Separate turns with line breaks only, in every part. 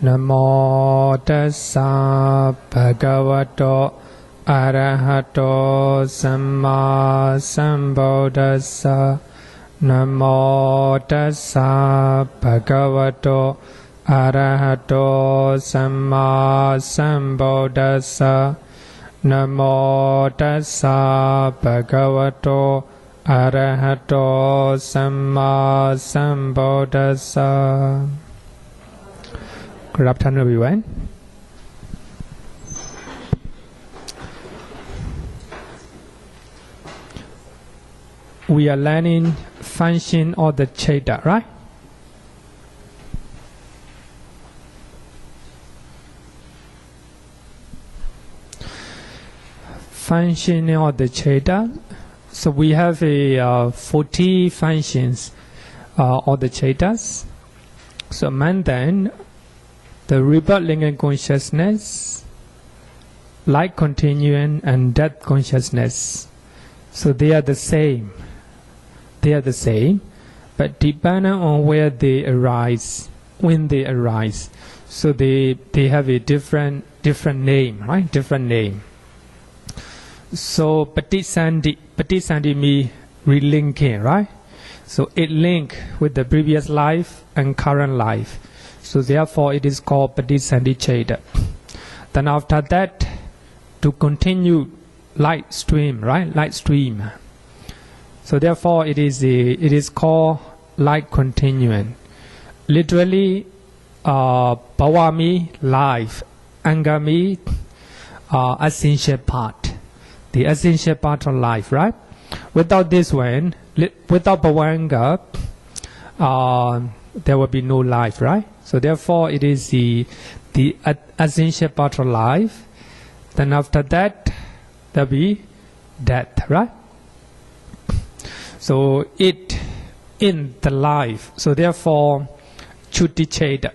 Namo tassa bhagavato arahato samma sambuddhassa. Namo tassa bhagavato arahato samma sambuddhassa. Namo tassa bhagavato arahato samma sambuddhassa. Good afternoon, everyone. We are learning function of the citta, right? Function of the citta. So we have 40 functions of the cittas. So among them, the rebirth linking consciousness, light continuing, and death consciousness. So they are the same. They are the same, but depending on where they arise, when they arise. So they have a different name, right? Different name. So paticchana means relinking, right? So it link with the previous life and current life. So therefore it is called paticchana citta. Then after that, to continue light stream, right? Light stream. So therefore it is called light continuing. Literally, bhava means life, anga means essential part. The essential part of life, right? Without this one, without bhavanga, there will be no life, right? So therefore, it is the essential part of life. Then after that, there will be death, right? So it in the life. So therefore, chutti citta,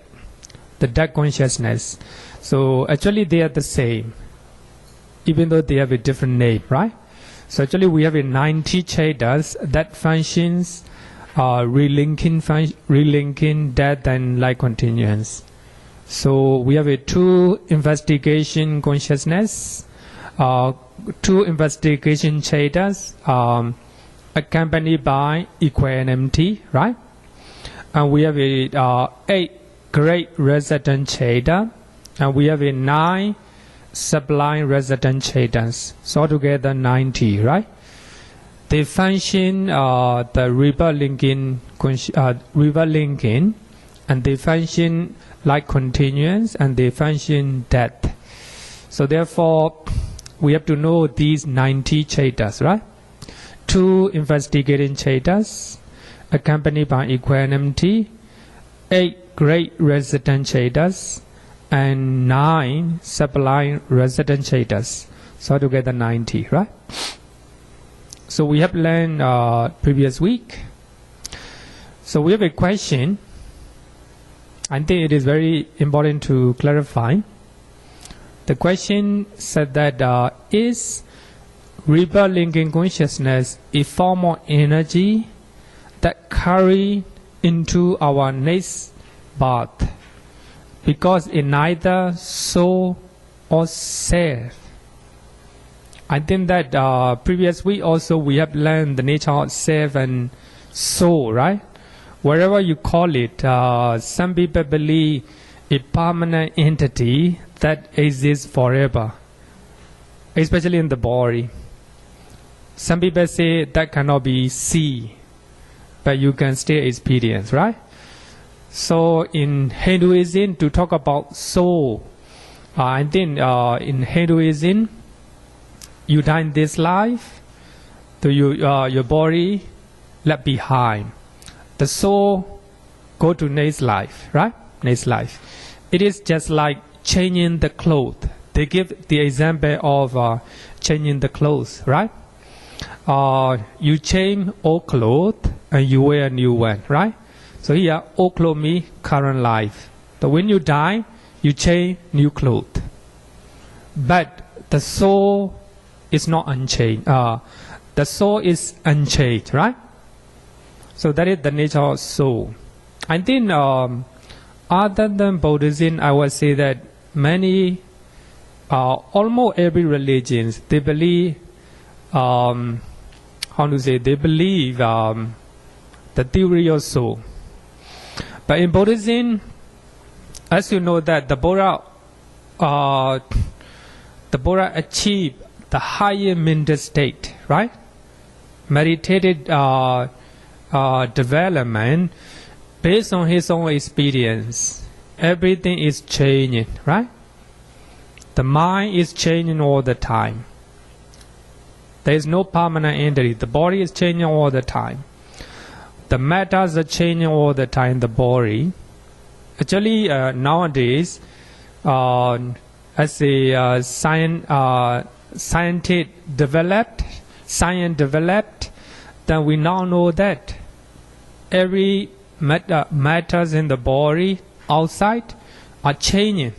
the death consciousness. So actually, they are the same, even though they have a different name, right? So actually, we have 90 cittas that functions. Relinking death and light continuance. So we have 2 investigation consciousness, 2 investigation cittas, accompanied by equanimity, right? And we have 8 great resident citta, and we have 9 sublime resident cittas. So altogether 90, right? They function the rebirth linking, and they function like continuance, and they function death. So therefore, we have to know these 90 cittas, right? 2 investigating cittas, accompanied by equanimity, 8 great resident cittas, and 9 sublime resident cittas. So altogether 90, right? So we have learned previous week. So we have a question. I think it is very important to clarify. The question said that is rebirth linking consciousness a form of energy that carry into our next birth because it neither soul or self? I think that previous week also we have learned the nature of self and soul, right? Wherever you call it, some people believe a permanent entity that exists forever, especially in the body. Some people say that cannot be seen, but you can still experience, right? So in Hinduism, to talk about soul, I think in Hinduism, you die in this life, so your body left behind. The soul go to next life, right? Next life. It is just like changing the clothes. They give the example of changing the clothes, right? You change old clothes and you wear a new one, right? So here, old clothes means current life. But when you die, you change new clothes. But the soul is not unchanged. The soul is unchanged, right? So that is the nature of soul. I think other than Buddhism, I would say that many, almost every religion, they believe, they believe the theory of soul. But in Buddhism, as you know that the Buddha achieved the higher mental state, right? Meditated development based on his own experience. Everything is changing, right? The mind is changing all the time. There is no permanent entity. The body is changing all the time. The matters are changing all the time, the body. Actually, nowadays, as a science developed, then we now know that every matters in the body outside are changing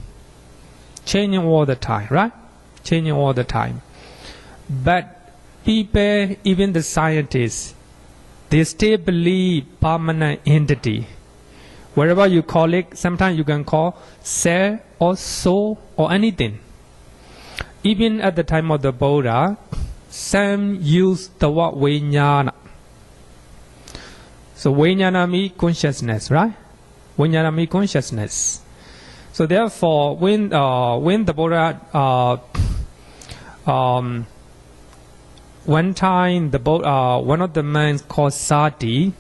all the time, right? Changing all the time. But people, even the scientists, they still believe permanent entity. Wherever you call it, sometimes you can call cell or soul or anything. Even at the time of the Buddha, some used the word vijnana. So vijnana means consciousness, right? Vijnana means consciousness. So therefore, when the Buddha, one time one of the men called Sati,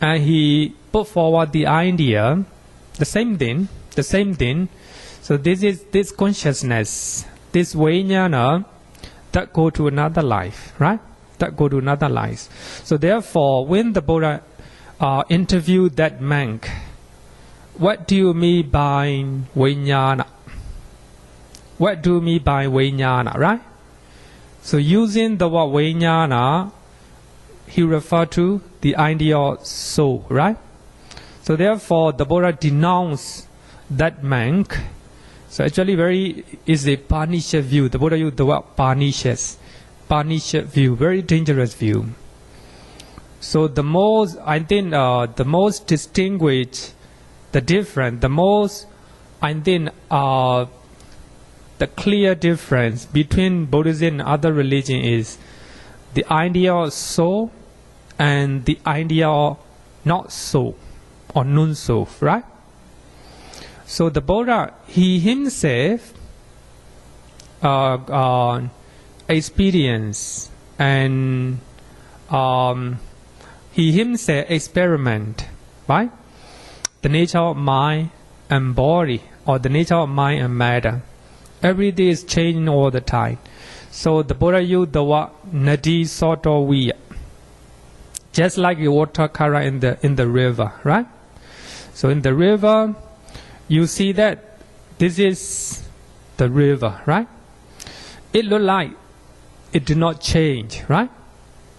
and he put forward the idea, the same thing. So this consciousness, this vijnana, that go to another life, right? That go to another life. So therefore, when the Buddha interviewed that monk, what do you mean by vijnana? What do you mean by vijnana, right? So using the word vijnana, he referred to the idea of soul, right? So therefore, the Buddha denounced that monk. So actually is a punished view. The Buddha used the word punished view, very dangerous view. So the most distinguished, the clear difference between Buddhism and other religion is the idea of soul and the idea of not soul or non-soul, right? So the Buddha, he himself experience and he himself experiment, right? The nature of mind and body, or the nature of mind and matter. Every day is changing all the time. So the Buddha used the word nadi soto viya, just like the water current in the river, right? So in the river, you see that this is the river, right? It looks like it did not change, right?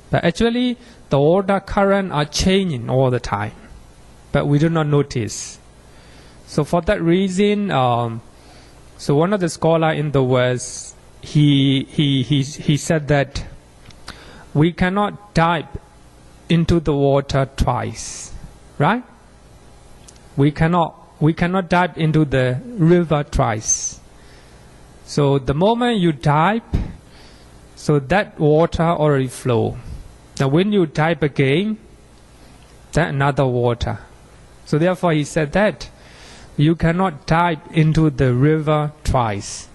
But actually, the water current are changing all the time, but we do not notice. So for that reason, so one of the scholars in the West, he said that we cannot dive into the water twice, right? We cannot dive into the river twice. So the moment you dive, so that water already flow. Now when you dive again, that another water. So therefore he said that you cannot dive into the river twice.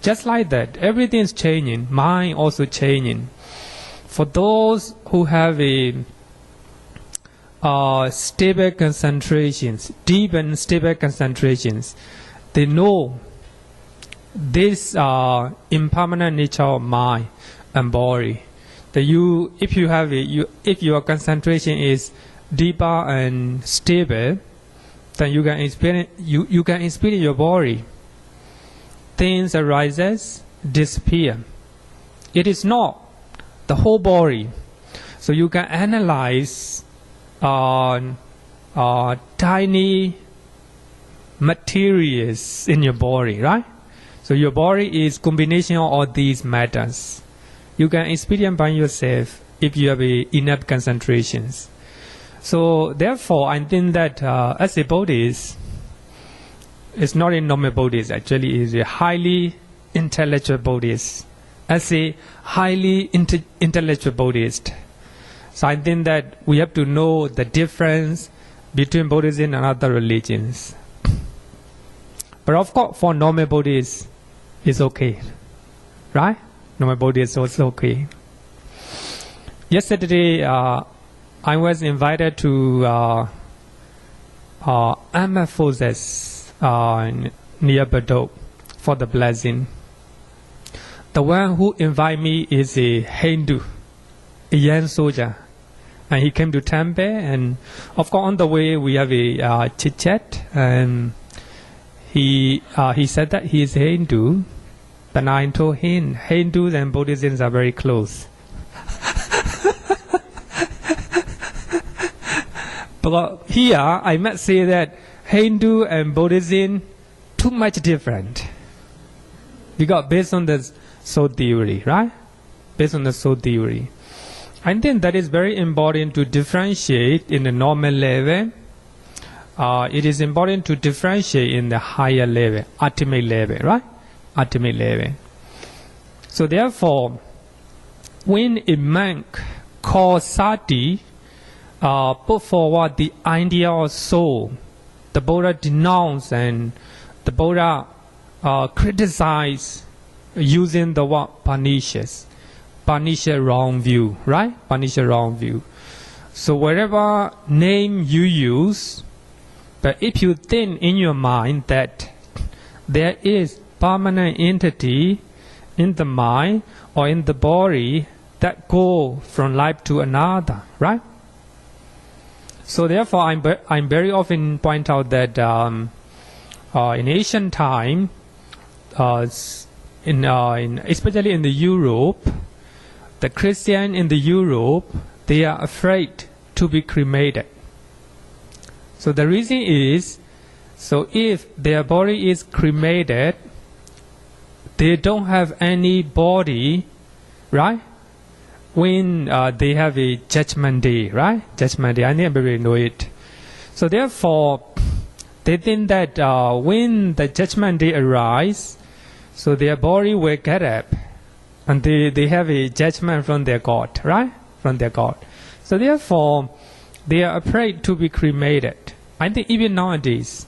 Just like that, everything is changing. Mind also changing. For those who have a stable concentrations, deep and stable concentrations, they know this impermanent nature of mind and body. That if your concentration is deeper and stable, then you can experience your body. Things arises, disappear. It is not the whole body. So you can analyze tiny materials in your body, right? So your body is combination of all these matters. You can experience by yourself if you have enough concentrations. So therefore, I think that as a Buddhist, it's not a normal Buddhist, actually is a highly intellectual Buddhist. As a highly intellectual Buddhist. So I think that we have to know the difference between Buddhism and other religions. But of course, for normal Buddhists, it's okay. Right? Normal Buddhists is also okay. Yesterday, I was invited to Amorphosis near Bordeaux for the blessing. The one who invited me is a Hindu, a young soldier. And he came to Tempe, and of course on the way we have a chit-chat, and he said that he is Hindu, but I told him Hindus and Buddhisms are very close. But here I must say that Hindu and Buddhism too much different. Because based on the soul theory, right? Based on the soul theory. I think that is very important to differentiate in the normal level. It is important to differentiate in the higher level, ultimate level, right? Ultimate level. So therefore, when a monk called Sati put forward the idea of soul, the Buddha denounced and the Buddha criticized using the word pernicious. Pernicious wrong view, right? Pernicious wrong view. So whatever name you use, but if you think in your mind that there is permanent entity in the mind or in the body that go from life to another, right? So therefore, I'm very often point out that in ancient time, especially in the Europe, the Christian in the Europe, they are afraid to be cremated. So the reason is, so if their body is cremated, they don't have any body, right? When they have a judgment day, right? Judgment day, I think everybody know it. So therefore, they think that when the judgment day arrives, so their body will get up, and they have a judgment from their God, right? From their God. So therefore, they are afraid to be cremated. I think even nowadays,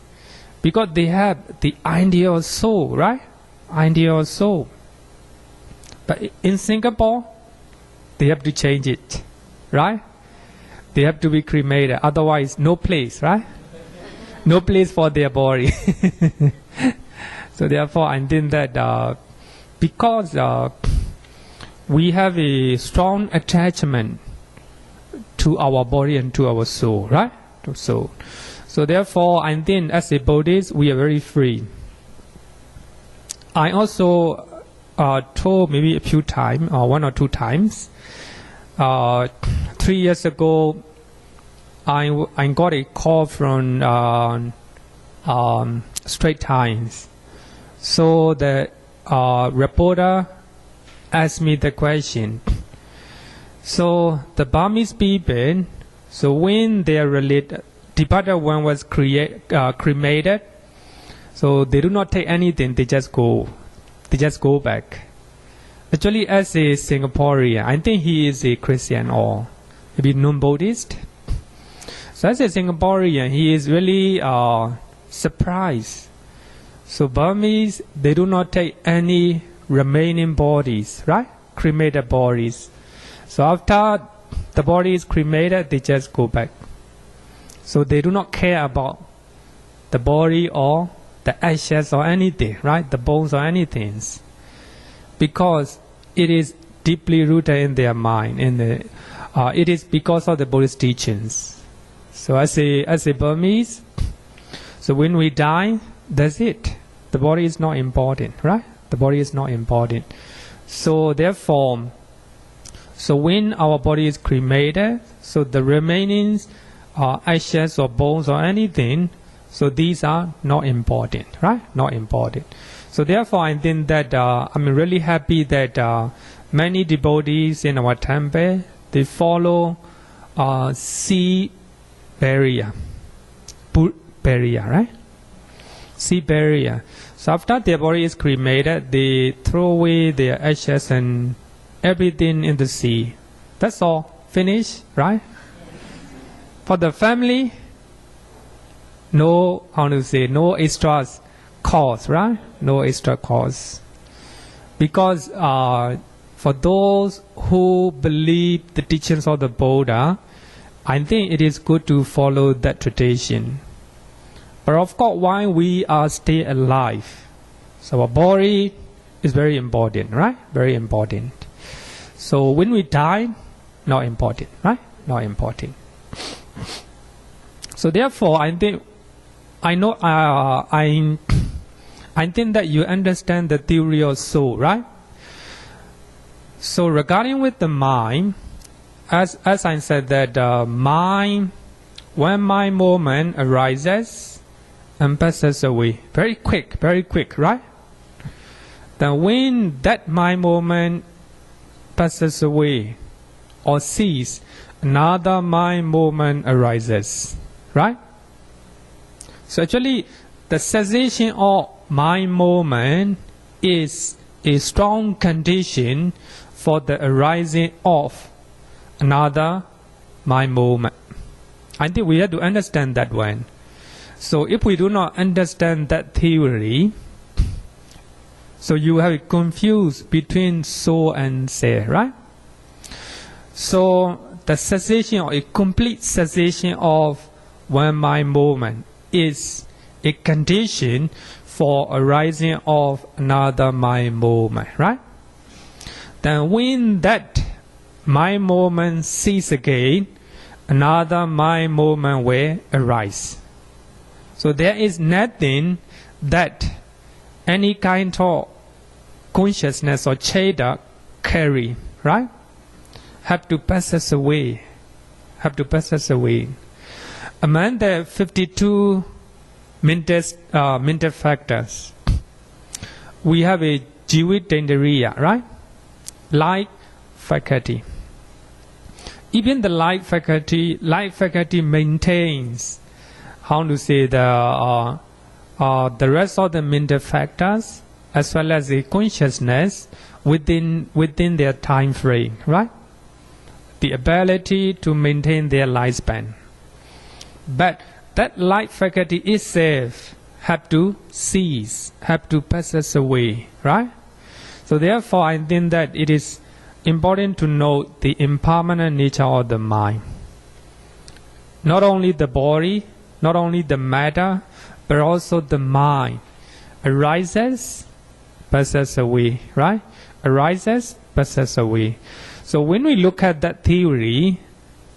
because they have the idea of soul, right? Idea of soul. But in Singapore, they have to change it, right? They have to be cremated. Otherwise, no place, right? No place for their body. So therefore, I think that because we have a strong attachment to our body and to our soul, right? To soul. So therefore, I think as a Buddhist, we are very free. I also told maybe a few times, or 1 or 2 times, 3 years ago, I got a call from Straits Times. So the reporter asked me the question. So the Burmese people, so when their departed one was cremated, so they do not take anything, they just go back. Actually, as a Singaporean, I think he is a Christian or maybe non-Buddhist. So as a Singaporean, he is really surprised. So Burmese, they do not take any remaining bodies, right? Cremated bodies. So after the body is cremated, they just go back. So they do not care about the body or the ashes or anything, right? The bones or anything. Because it is deeply rooted in their mind. It is because of the Buddhist teachings. So as a Burmese, so when we die, that's it. The body is not important, right? The body is not important. So therefore, so when our body is cremated, so the remaining ashes or bones or anything, so these are not important, right? Not important. So therefore, I think that I'm really happy that many devotees in our temple, they follow sea barrier, right? sea barrier. So after their body is cremated, they throw away their ashes and everything in the sea. That's all. Finish, right? For the family, no extra cost, right? No extra cost. Because for those who believe the teachings of the Buddha, I think it is good to follow that tradition. But of course, why we are still alive? So our body is very important, right? Very important. So when we die, not important, right? Not important. So therefore, I think that you understand the theory of soul, right? So regarding with the mind, as I said that mind, when mind moment arises and passes away, very quick, right? Then when that mind moment passes away or cease, another mind moment arises, right? So actually, the cessation of mind moment is a strong condition for the arising of another mind moment. I think we have to understand that one. So if we do not understand that theory, so you have confused between soul and self, right? So the cessation or a complete cessation of one mind moment is a condition for arising of another mind moment, right? Then when that mind moment ceases again, another mind moment will arise. So there is nothing that any kind of consciousness or citta carry, right? Have to pass us away. Among the 52 mental factors, we have a jivittendriya, right? Light faculty. Even the light faculty maintains, how to say, the rest of the mental factors as well as the consciousness within their time frame, right? The ability to maintain their lifespan. But that light faculty itself have to cease, have to pass us away, right? So therefore, I think that it is important to note the impermanent nature of the mind. Not only the body, not only the matter, but also the mind arises, passes away, right? Arises, passes away. So when we look at that theory,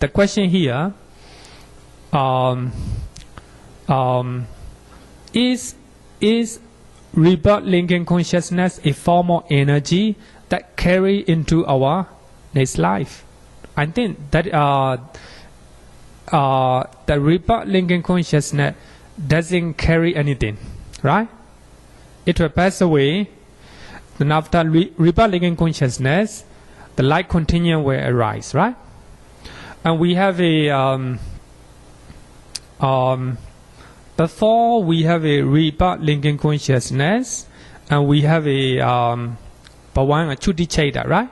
the question here is rebirth linking consciousness a form of energy that carry into our next life? I think that the rebirth linking consciousness doesn't carry anything, right? It will pass away. Then after rebirth linking consciousness, the light continuum will arise, right? And we have a before we have a rebirth linking consciousness, and we have a chuddhicetta, right?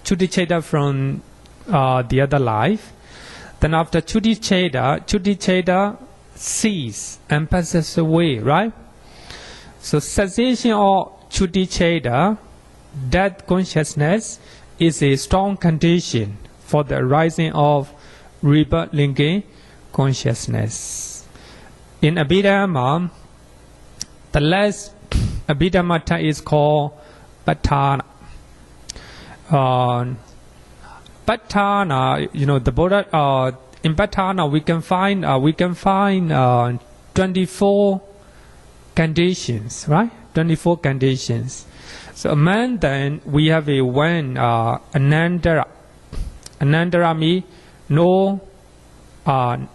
Chuddhicetta from the other life. Then after chuddhicetta cease and passes away, right? So cessation of chuddhicetta, that consciousness, is a strong condition for the arising of rebirth linking consciousness. In Abhidhamma, the last Abhidhamma type is called patthana. Patthana, the Buddha. In patthana, we can find 24 conditions, right? 24 conditions. So among them, we have a one anandara. Anandara means no,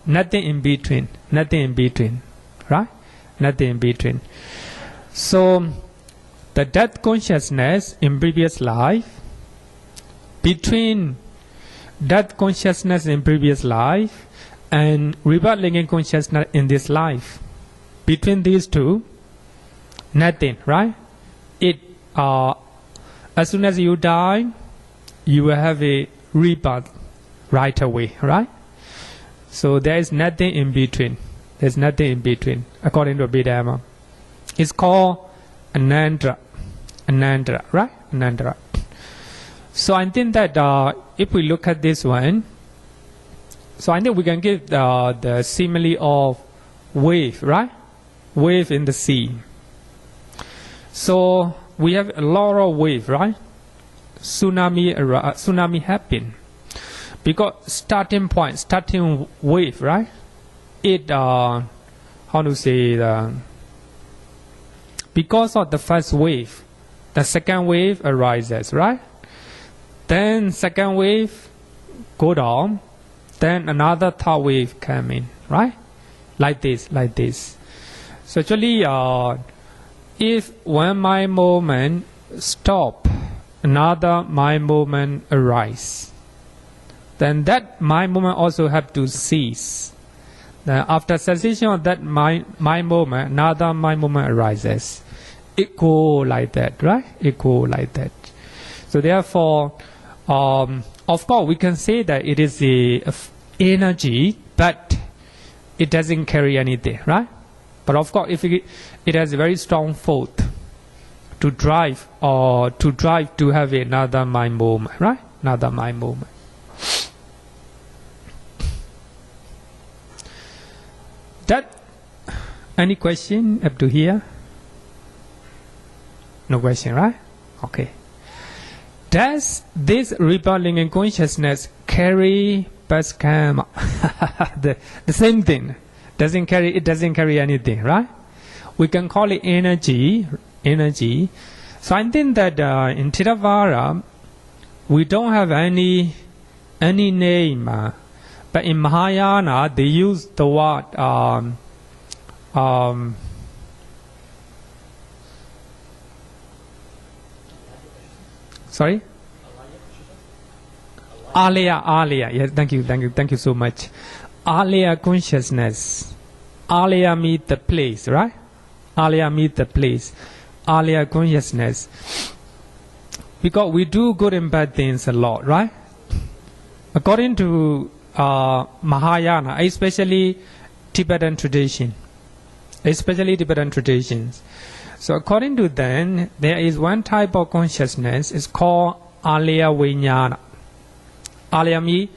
nothing in between, right? Nothing in between. So the death consciousness in previous life, between death consciousness in previous life and rebirth linking consciousness in this life, between these two, Nothing, right? As soon as you die, you will have a rebirth right away, right? So there is nothing in between. There's nothing in between, according to Abhidhamma. It's called Anandra, right? Anandra. So I think that if we look at this one, so I think we can give the simile of wave, right? Wave in the sea. So we have a lot of wave, right? Tsunami happen because starting wave, right? It because of the first wave, the second wave arises, right? Then second wave go down, then another third wave come in, right? Like this. So actually, if one mind moment stop, another mind moment arise. Then that mind moment also have to cease. Then after cessation of that mind moment, another mind moment arises. It go like that, right? It go like that. So therefore, of course, we can say that it is a energy, but it doesn't carry anything, right? But of course, if it has a very strong force to drive to have another mind moment, right? Another mind moment. Any question up to here? No question, right? Okay. Does this rebirthing in consciousness carry past karma? the same thing. It doesn't carry anything, right? We can call it energy. So I think that in Theravada we don't have any name, but in Mahayana they use the word sorry? Alaya. Yes, thank you so much. Alaya consciousness. Alaya means the place, right? Alaya means the place. Alaya consciousness. Because we do good and bad things a lot, right? According to Mahayana, especially Tibetan traditions. So according to them, there is one type of consciousness. It's called Alaya Vijnana. Alaya means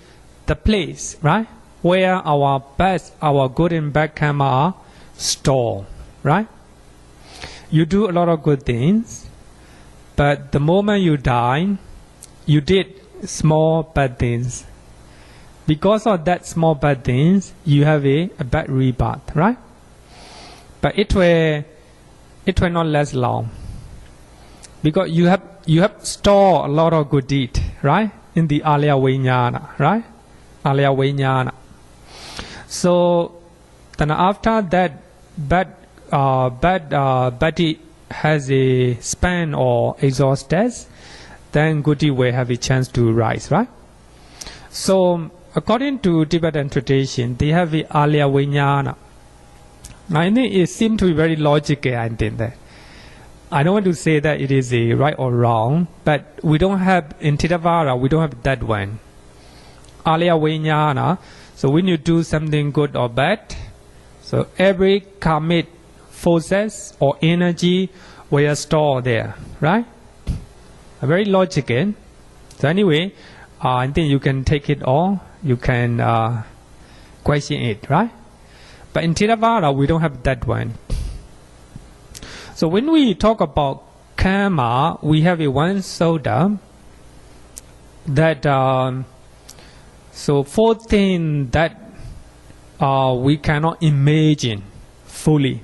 the place, right? Where our good and bad karma are stored, right? You do a lot of good things, but the moment you die, you did small bad things. Because of that small bad things, you have a bad rebirth, right? But it will not last long, because you have stored a lot of good deed, right? In the Alaya Vijnana, right? Alaya Vijnana. So then after that bad deed has a span or exhausted, then good deed will have a chance to rise, right? So according to Tibetan tradition, they have the Alaya Vijnana. I think it seems to be very logical. I think that I don't want to say that it is a right or wrong, but we don't have in Theravada, we don't have that one. Alaya Vijnana. So when you do something good or bad, so every karmic forces or energy will store there, right? Very logical. So anyway, I think you can take it all. You can question it, right? But in Theravada, we don't have that one. So when we talk about karma, we have a one sutta that so 14 that we cannot imagine fully.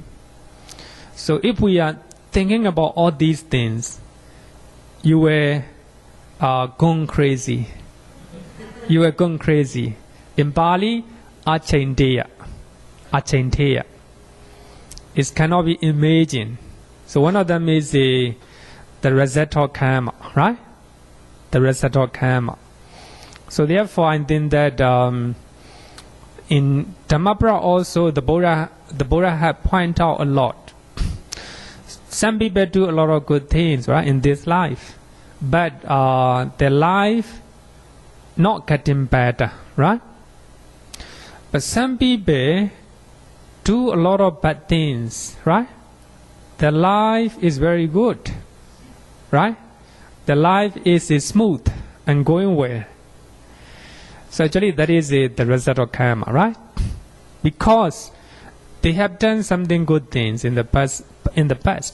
So if we are thinking about all these things, you were going crazy. You were going crazy. In Pali, achinteya. It cannot be imagined. So one of them is the result of karma, right? The result of karma. So therefore, I think that in Dhammapara also the Buddha had pointed out a lot. some people do a lot of good things, right, in this life, but their life not getting better, right? But some people do a lot of bad things, right? Their life is very good, right? Their life is smooth and going well. So actually that is the result of karma, right? Because they have done something good things in the past,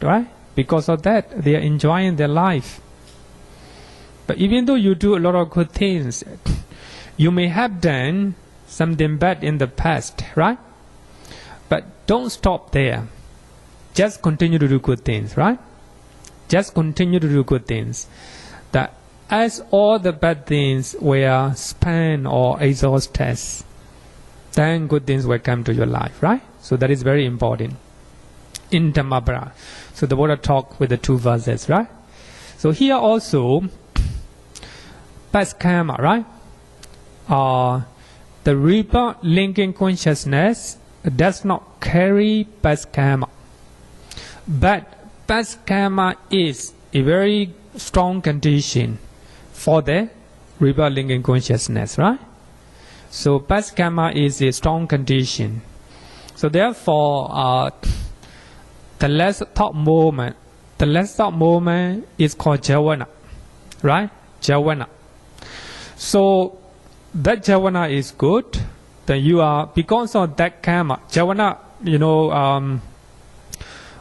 right? Because of that, they are enjoying their life. But even though you do a lot of good things, you may have done something bad in the past, right? But don't stop there. Just continue to do good things, right? Just continue to do good things. That as all the bad things were spent or exhausted, then good things will come to your life, right? So that is very important in Dhammapara. So the Buddha talked with the two verses, right? So here also, past karma, right? The rebirth linking consciousness does not carry past karma. But past karma is a very strong condition for the rebirth linking consciousness, right? So past karma is a strong condition. So therefore, the last thought moment is called Javana, right? Javana. So that Javana is good. Then you are, because of that karma, Javana,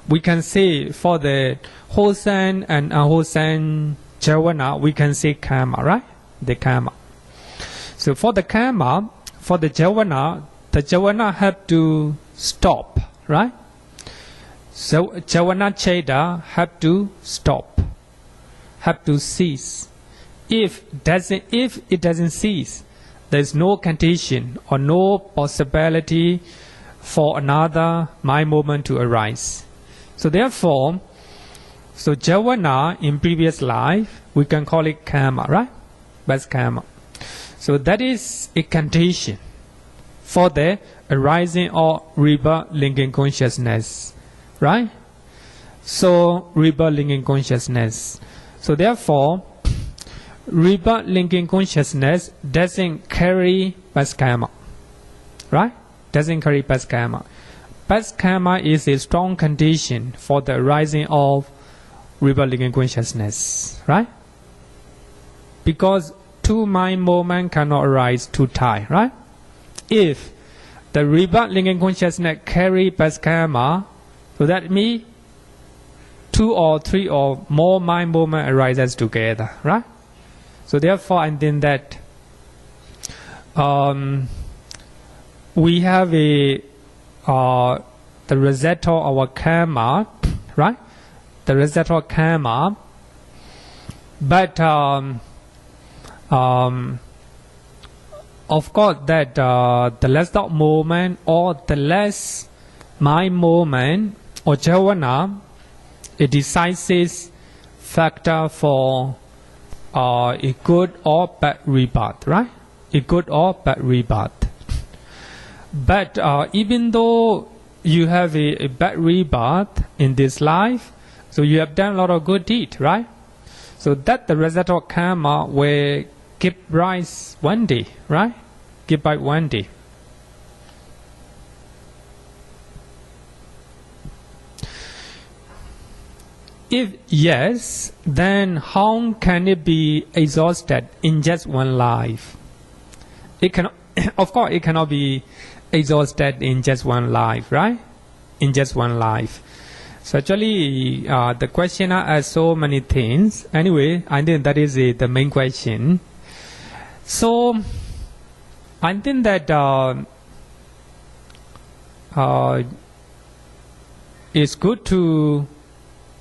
we can say for the wholesome and unwholesome Javana, we can say karma, right? The karma. So for the karma, for the Javana have to stop, right? So Javana Cheda have to stop, have to cease. If it doesn't cease, there is no condition or no possibility for another mind movement to arise. So therefore, Javana in previous life, we can call it karma, right? That's karma. So that is a condition for the arising of rebirth linking consciousness, right? So rebirth linking consciousness. So therefore, rebirth linking consciousness doesn't carry past karma, right? Doesn't carry past karma. Past karma is a strong condition for the arising of rebirth linking consciousness, right? Because two mind movements cannot arise two times, right? If the rebirth linking consciousness carry past karma, so that means two or three or more mind movement arises together, right? So therefore, I think that we have the result of our karma, right? The result of karma, but of course that the less thought movement or the less mind movement or Javana, a decisive factor for a good or bad rebirth, right? A good or bad rebirth. But even though you have a bad rebirth in this life, so you have done a lot of good deed, right? So that the result of karma will give rise one day, right? Give back one day. If yes, then how can it be exhausted in just one life? It cannot, of course, it cannot be exhausted in just one life, right? In just one life. So actually, the questioner has so many things. Anyway, I think that is the main question. So, I think that it's good to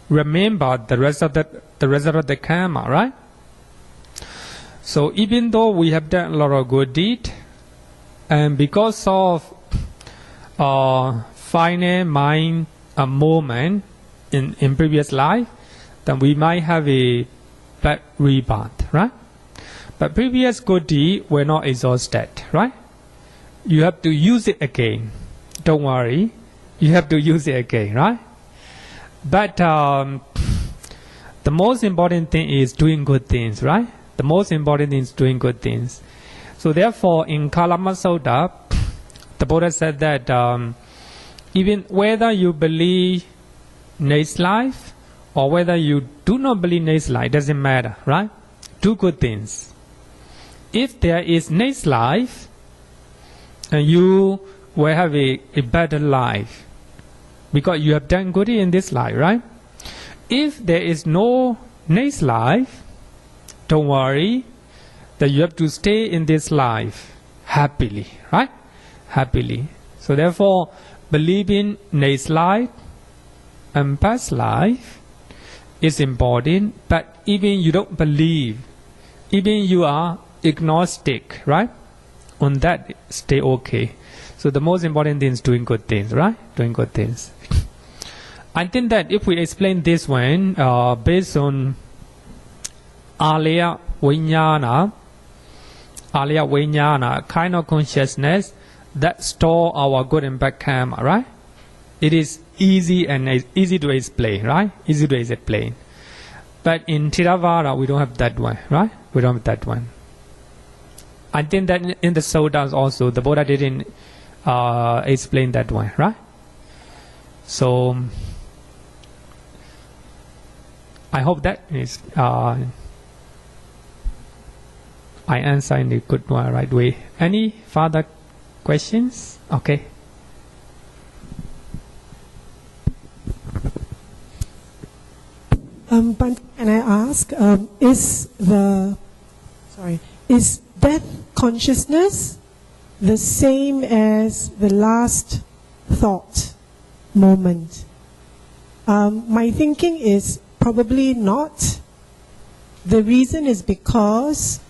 remember the result of the karma, right? So even though we have done a lot of good deed, and because of finite mind movement in previous life, then we might have a bad rebirth, right? But previous good deed were not exhausted, right? You have to use it again. Don't worry, you have to use it again, right? But the most important thing is doing good things, right? The most important thing is doing good things. So therefore, in Kalama Sutta, the Buddha said that even whether you believe next life or whether you do not believe next life, doesn't matter, right? Do good things. If there is next life, and you will have a better life because you have done good in this life, right? If there is no next life, don't worry that you have to stay in this life happily, right? Happily. So therefore, believing next life and past life is important, but even you don't believe, even you are agnostic, right? On that, stay okay. So the most important thing is doing good things, right? Doing good things. I think that if we explain this one based on Alaya Vijnana, kind of consciousness that store our good and bad karma, right? It is easy and easy to explain, right? Easy to explain. But in Theravada, we don't have that one, right? We don't have that one. I think that in the Suttas also, the Buddha didn't explain that one, right? So I hope that is I answer in the good one, right way. Any further questions? Okay.
Bhante, can I ask, is death consciousness the same as the last thought moment? My thinking is probably not. The reason is because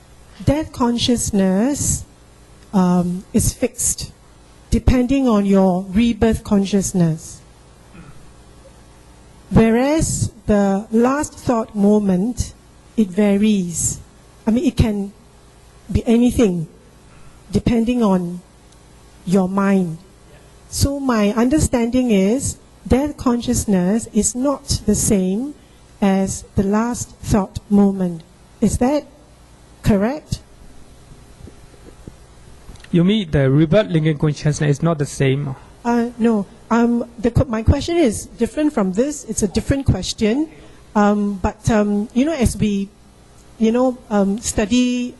death consciousness is fixed, depending on your rebirth consciousness. Whereas the last thought moment, it varies. I mean, it can be anything, depending on your mind. So my understanding is death consciousness is not the same as the last thought moment. Is that correct?
You mean the rebirth linking consciousness is not the same?
No. My question is different from this. It's a different question. But as we, study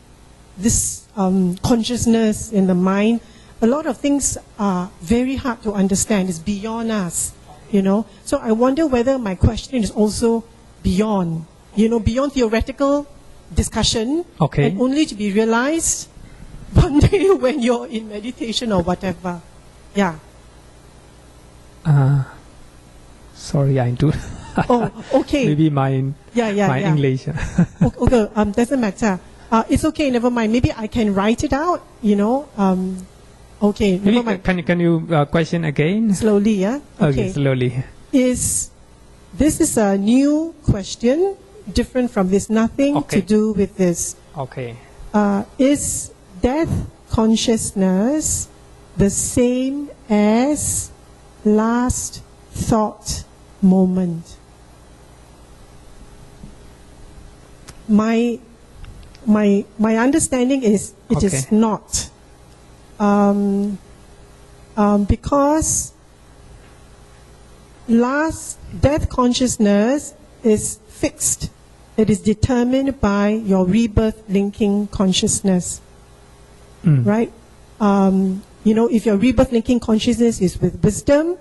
this consciousness in the mind, a lot of things are very hard to understand. It's beyond us, So I wonder whether my question is also beyond, beyond theoretical discussion,
okay,
and only to be realized one day when you're in meditation or whatever. Yeah.
Sorry, I do.
Oh, okay.
Maybe my English.
Okay, doesn't matter. It's okay, never mind. Maybe I can write it out, Okay,
maybe
never mind.
Can you question again?
Slowly, yeah?
Okay, slowly.
This is a new question, different from this, nothing to do with this.
Okay.
Is death consciousness the same as last thought moment? My understanding is it is not. Because last death consciousness is fixed. It is determined by your rebirth linking consciousness. Right? If your rebirth linking consciousness is with wisdom,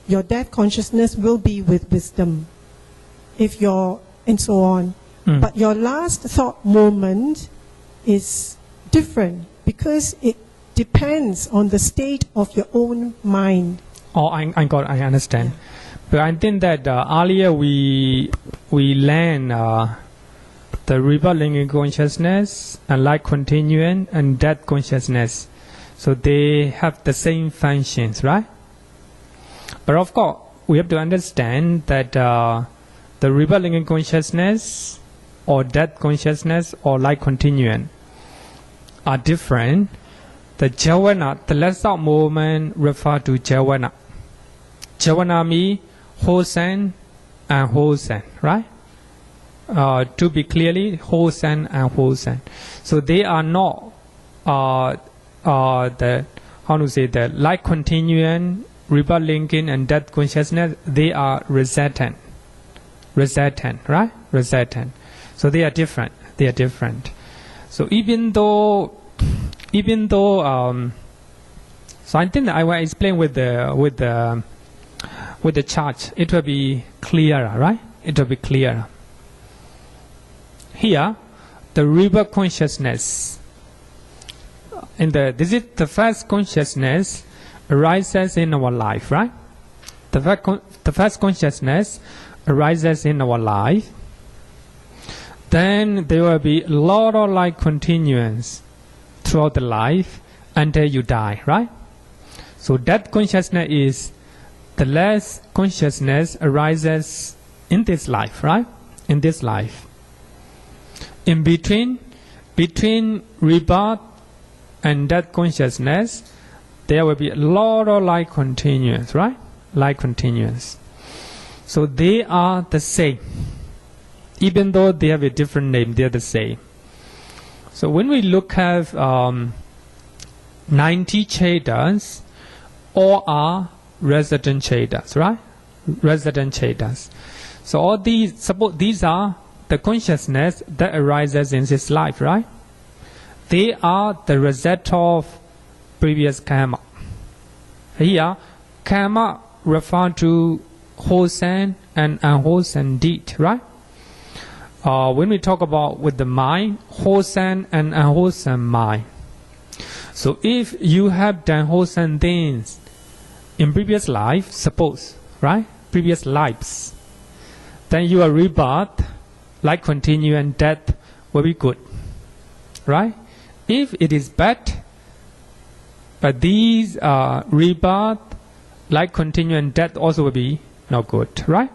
your death consciousness will be with wisdom. And so on. But your last thought moment is different because it depends on the state of your own mind.
Oh, I understand. Yeah. But I think that earlier we learned the rebirth linking consciousness and life continuum and death consciousness. So they have the same functions, right? But of course, we have to understand that the rebirth linking consciousness or death consciousness or life continuum are different. The Javana, the last thought moment, refer to Javana. Javana means wholesome and wholesome, right? To be clearly, wholesome and wholesome. So they are not the life continuing, rebirth linking, and death consciousness. They are resultant, right? Resultant. So they are different. They are different. So even though, so I think that I will explain with the chart. It will be clearer, right? It will be clearer. Here, the rebirth consciousness. This is the first consciousness arises in our life, right? The first consciousness arises in our life. Then there will be a lot of life continuance throughout the life until you die, right? So death consciousness is the last consciousness arises in this life, right? In this life. In between rebirth and death consciousness, there will be a lot of life continuance, right? Life continuance. So they are the same. Even though they have a different name, they are the same. So when we look at 90 cittas, all are resident cittas, right? Resident cittas. So all these, suppose these are the consciousness that arises in this life, right? They are the result of previous karma. Here, karma refers to wholesome and unwholesome deed, right? When we talk about with the mind, wholesome and unwholesome mind. So if you have done wholesome things in previous life, suppose, right? Previous lives, then your rebirth, life continue and death will be good, right? If it is bad, but these rebirth, life continue and death also will be not good, right?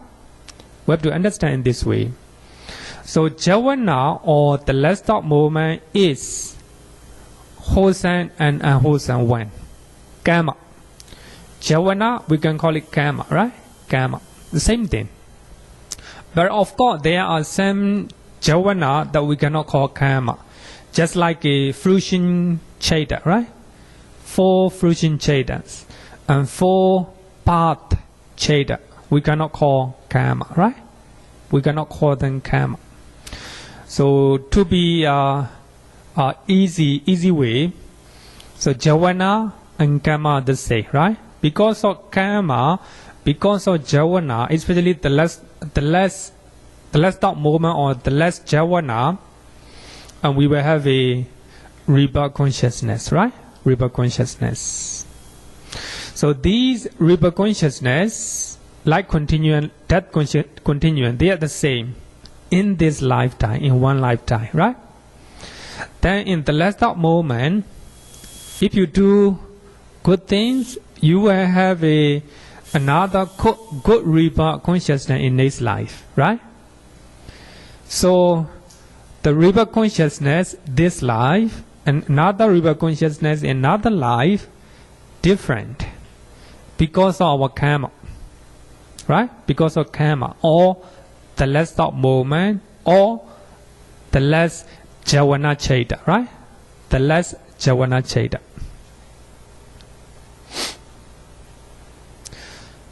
We have to understand in this way. So Javana, or the last thought movement, is wholesome and unwholesome one. Karma. Javana, we can call it karma, right? Karma. The same thing. But of course, there are some Javana that we cannot call karma. Just like a fruition citta, right? 4 fruition cittas and 4 path citta. We cannot call karma, right? We cannot call them karma. So to be easy way, so Javana and karma are the same, right? Because of karma, because of Javana, especially the last thought movement or the last Javana, and we will have a rebirth consciousness, right? Rebirth consciousness. So these rebirth consciousness, like continuing, death continuing, they are the same in this lifetime, in one lifetime, right? Then in the last thought moment, if you do good things, you will have another good rebirth consciousness in this life, right? So the rebirth consciousness this life and another rebirth consciousness in another life different because of our karma, right? Because of karma, or the last thought moment, or the last Javana citta, right? The last Javana citta.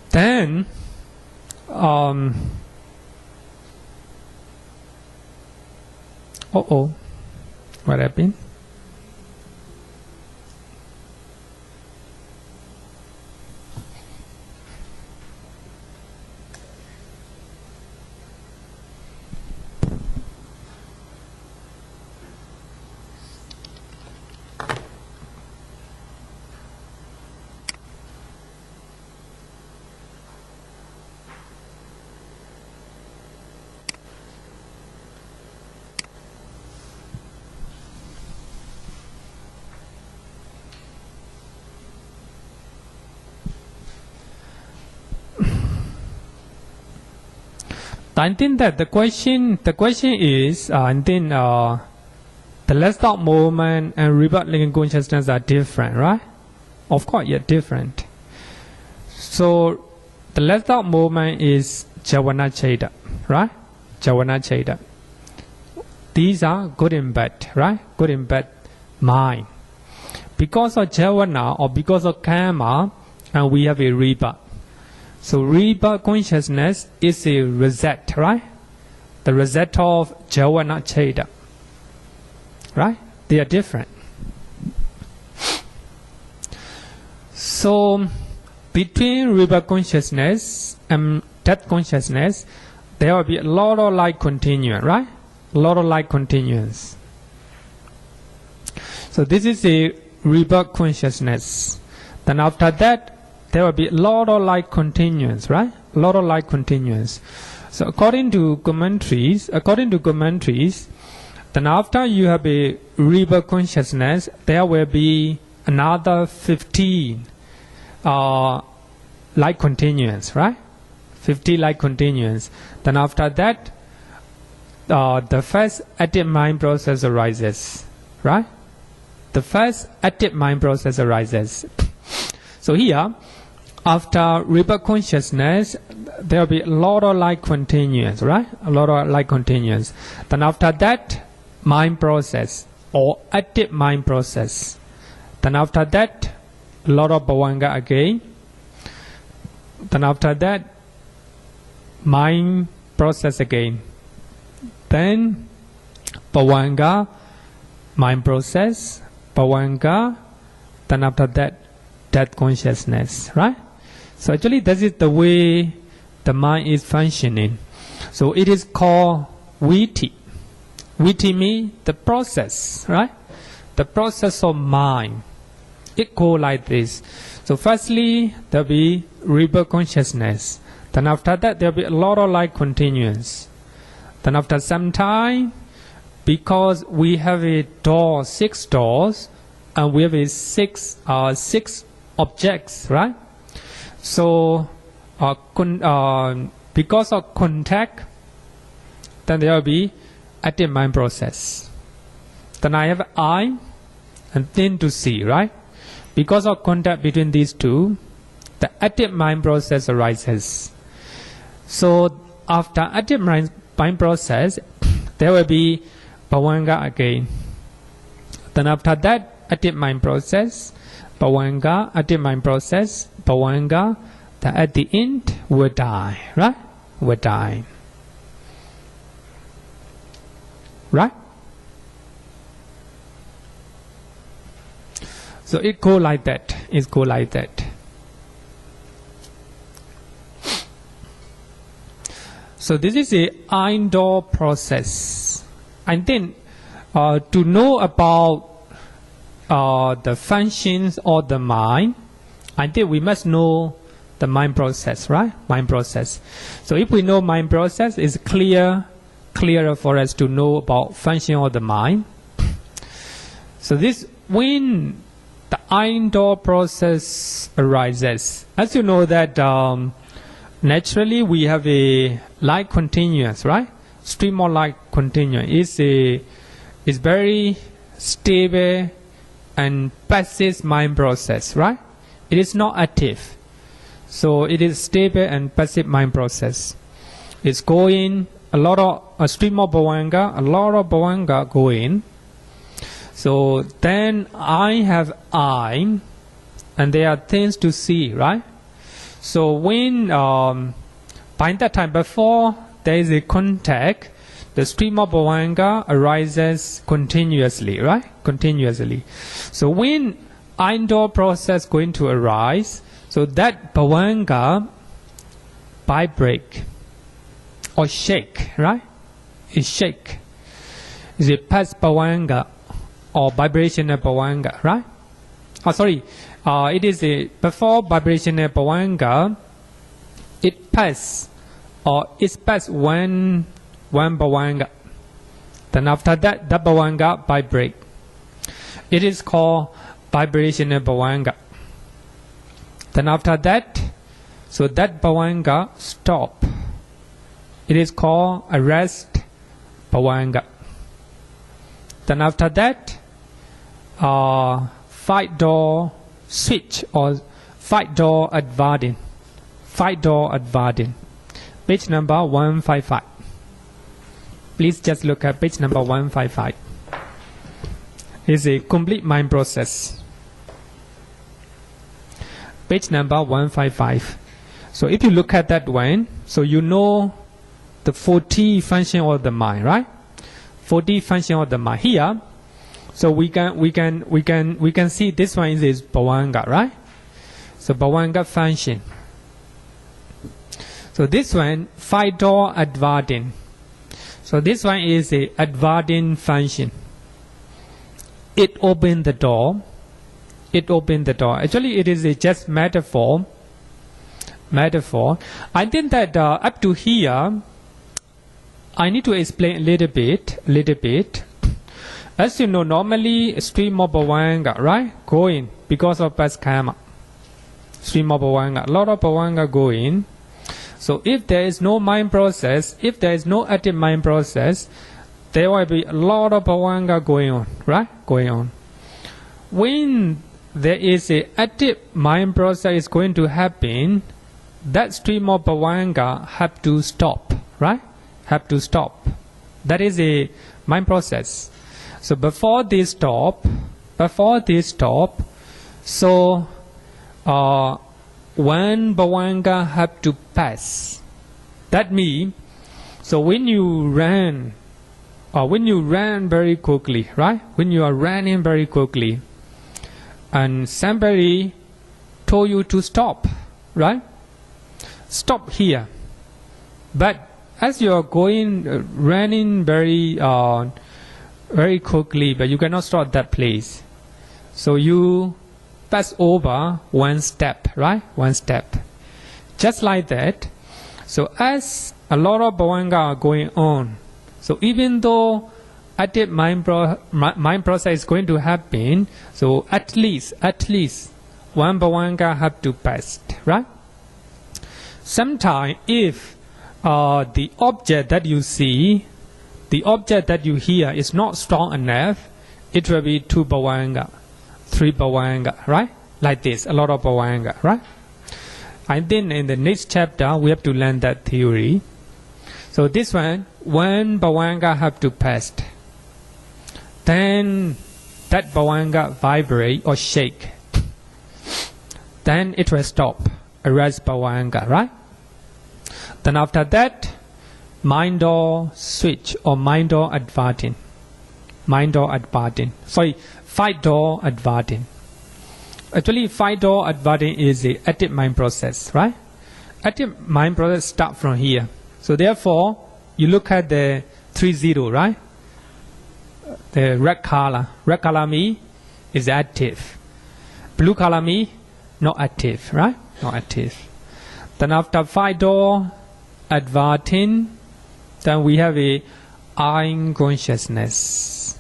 Then, what happened? I think that the question is, the last thought movement and rebirth linking consciousness are different, right? Of course, yeah, different. So the last thought movement is Javana Cheda, right? Javana Cheda. These are good and bad, right? Good and bad mind. Because of Javana or because of karma, and we have a rebirth. So rebirth consciousness is a result, right? The result of Javana Cheda, right? They are different. So between rebirth consciousness and death consciousness, there will be a lot of light continuance, right? A lot of light continuance. So this is a rebirth consciousness. Then after that, there will be a lot of light continuance, right? A lot of light continuance. So according to commentaries, then after you have a rebirth consciousness, there will be another 15 light continuance, right? 50 light continuance. Then after that, the first active mind process arises, right? The first active mind process arises. So here, after rebirth consciousness, there will be a lot of light continuance, right? A lot of light continuance. Then after that, mind process or active mind process. Then after that, a lot of bhavanga again. Then after that, mind process again. Then bhavanga, mind process, bhavanga. Then after that, death consciousness, right? So actually, that is the way the mind is functioning. So it is called viti. Viti means the process, right? The process of mind. It goes like this. So firstly, there will be rebirth consciousness. Then after that, there will be a lot of light continuance. Then after some time, because we have a door, 6 doors, and we have a six objects, right? So because of contact, then there will be active mind process. Then I have eye and thin to see, right? Because of contact between these two, the active mind process arises. So after active mind process, there will be bhavanga again. Then after that, active mind process, bhavanga, active mind process, bhavanga, then at the end will die, right? Will die. Right? So it go like that. It go like that. So this is a indoor process. And then to know about the functions of the mind, I think we must know the mind process, right? Mind process. So if we know mind process, it's clearer for us to know about function of the mind. So this, when the indoor process arises, as you know that naturally we have a light continuous, right? Stream of light continuous is very stable and passive mind process, right? It is not active. So it is stable and passive mind process. It's going a stream of bhavanga, a lot of bhavanga going. So then I have eye, and there are things to see, right? So when by that time before there is a contact, the stream of bhavanga arises continuously, right? Continuously. So when indoor process going to arise, so that bhavanga vibrate or shake, right? It shake. Is it past bhavanga or vibrational bhavanga, right? Oh, sorry. It is before vibrational bhavanga. It pass or it's past one bhavanga. Then after that, the bhavanga vibrate. It is called vibrational bhavanga. Then after that, so that bhavanga stop. It is called arrest bhavanga. Then after that, fight door switch or fight door adverting. Fight door adverting. page number 155. Please just look at page number 155. It's a complete mind process. Page number 155. So if you look at that one, so you know the 40 function of the mind, right? 40 function of the mind here. So we can see this one is bhavanga, right? So bhavanga function. So this one 5-door adverting. So this one is a adverting function. It opened the door. It opened the door. Actually, it is a just metaphor. I think that up to here, I need to explain a little bit. As you know, normally stream of bhavanga, right? Going because of past karma. Stream of bhavanga. A lot of bhavanga going. So if there is no mind process, if there is no active mind process, there will be a lot of bhavanga going on, right? Going on. When there is a active mind process is going to happen, that stream of bhavanga have to stop, right? Have to stop. That is a mind process. So before they stop, so one bhavanga have to pass. That means, so when you run very quickly, right? When you are running very quickly, and somebody told you to stop, right? Stop here. But as you are running very quickly, but you cannot stop that place. So you pass over one step, right? One step. Just like that. So as a lot of bhavanga are going on, so even though active mind process is going to happen, so at least one bhavanga have to pass, right? Sometimes if the object that you see, the object that you hear is not strong enough, it will be 2 bhavanga, 3 bhavanga, right? Like this, a lot of bhavanga, right? And then in the next chapter, we have to learn that theory. So this one bhavanga have to pass. Then that bhavanga vibrate or shake. Then it will stop. Arise bhavanga, right? Then after that, mind door switch or mind door adverting. Mind door adverting. Sorry, 5-door adverting. Actually, 5-door adverting is the active mind process, right? Active mind process start from here. So therefore, you look at the 3-0, right? The red color. Red color means is active. Blue color means not active, right? Not active. Then after 5-door adverting, then we have a I consciousness.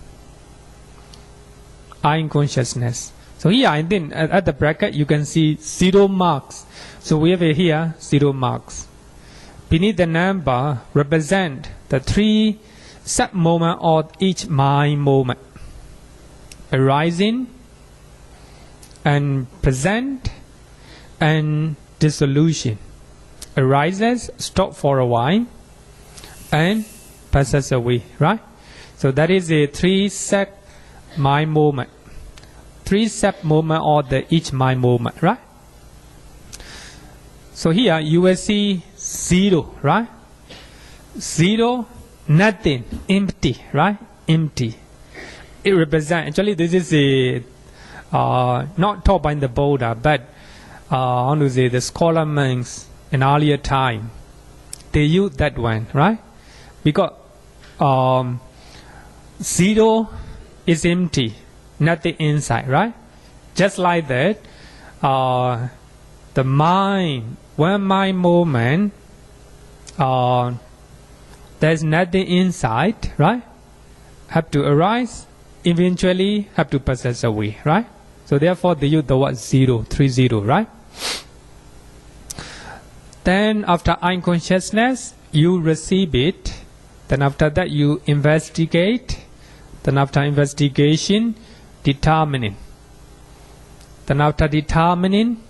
I consciousness. So here and then at the bracket you can see 0 marks. So we have here 0 marks. Beneath the number represent the 3 sub-moments of each mind moment. Arising and present and dissolution. Arises, stop for a while, and passes away, right? So that is a 3 sub-mind moment. 3 sub-moments of each mind moment, right? So here you will see 0, right? 0, nothing, empty, right? Empty. It represents, actually this is a not taught by the Buddha, but I want to say the scholar monks in earlier time, they use that one, right? Because 0 is empty, nothing inside, right? Just like that, the mind, one mind moment, there's nothing inside, right? Have to arise, eventually have to pass away, right? So therefore they use the word 0, 3-0, right? Then after unconsciousness, you receive it. Then after that you investigate. Then after investigation, determining. Then after determining,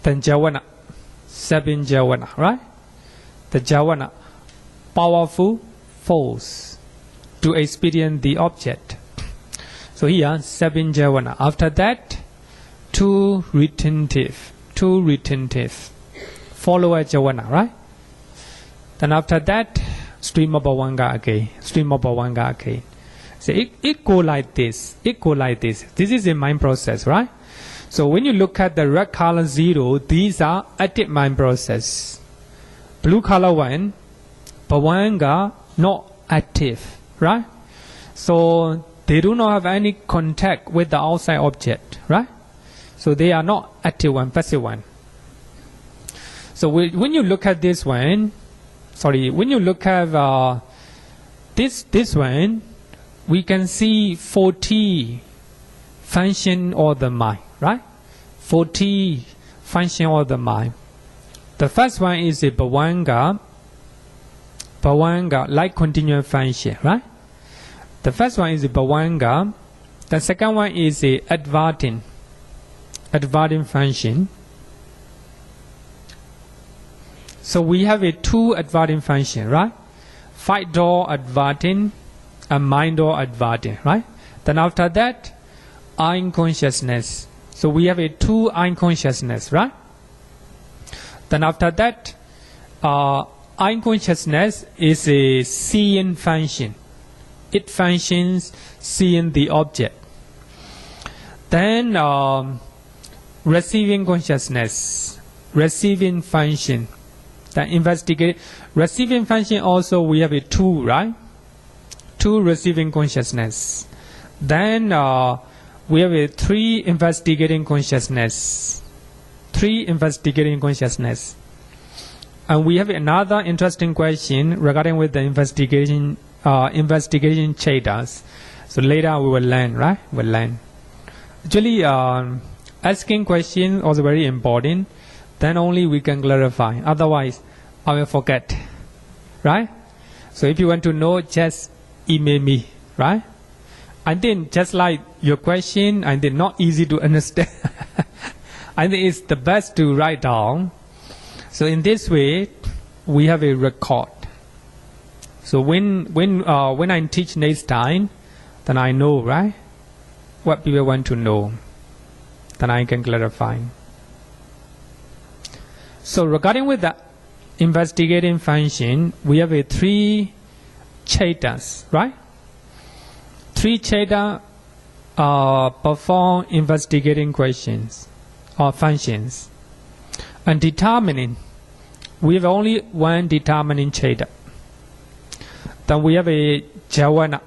then Javana. 7 Javana, right? The Javana, powerful force to experience the object. So here 7 Javana. After that, 2 retentive, follower Javana, right? Then after that, stream of Bhavanga again, So it go like this, This is a mind process, right? So when you look at the red color 0, these are active mind process. Blue color 1, Bhavanga, not active, right? So they do not have any contact with the outside object, right? So they are not active one, passive one. So when you look at this one, when you look at this one, we can see 40 function of the mind, right? 40 function of the mind. The first one is a Bhavanga, like continuous function, right? The first one is a Bhavanga. The second one is a adverting function. So we have a 2 adverting function, right? Fight door adverting and mind door adverting, right? Then after that, eye consciousness. So we have a 2 eye consciousness, right? Then after that, eye consciousness is a seeing function. It functions seeing the object. Then receiving consciousness, receiving function. Then investigate. Receiving function also we have a 2, right? 2 receiving consciousness. Then we have a 3 investigating consciousness. 3 investigating consciousness. And we have another interesting question regarding with the investigation cittas. So later we will learn, right? We'll learn. Actually, asking questions also very important. Then only we can clarify. Otherwise, I will forget, right? So if you want to know, just email me, right? And then just like your question, and then not easy to understand. I think it's the best to write down. So in this way, we have a record. So when I teach next time, then I know, right, what people want to know. Then I can clarify. So regarding with the investigating function, we have a 3 cittas, right? 3 cittas perform investigating questions or functions. And determining, we have only 1 determining citta. Then we have a Javana.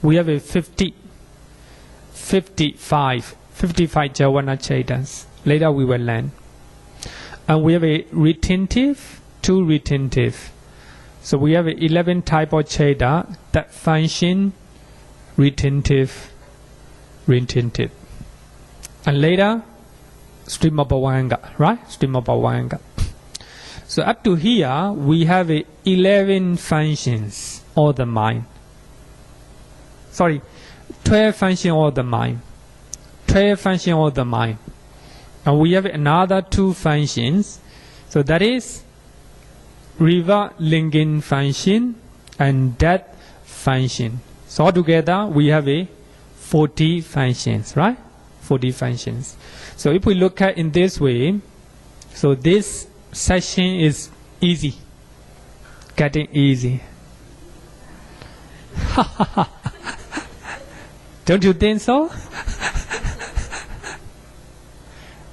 We have a 55 Javana cittas. Later we will learn. And we have a retentive, 2 retentive. So we have 11 type of citta that function retentive. And later, stream of Bhavanga, right? Stream of Bhavanga. So up to here, we have 11 functions of the mind. 12 functions of the mind. 12 functions of the mind. And we have another 2 functions. So that is river linking function and death function. So altogether, we have 40 functions, right? 40 functions. So if we look at in this way, so this session is easy, getting easy. Don't you think so?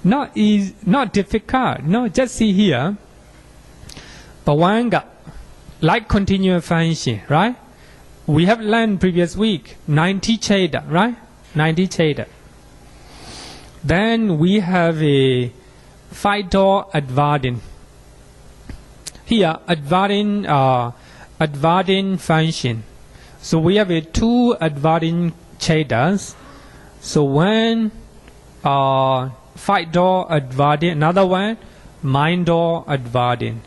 Not easy, not difficult. No, just see here. Bhavanga, like continuous function, right? We have learned previous week 90 citta, right? 90 citta. Then we have a 5-door adverting. Here, adverting function. So we have 2 adverting cittas. So one 5-door adverting, another one mind-door adverting.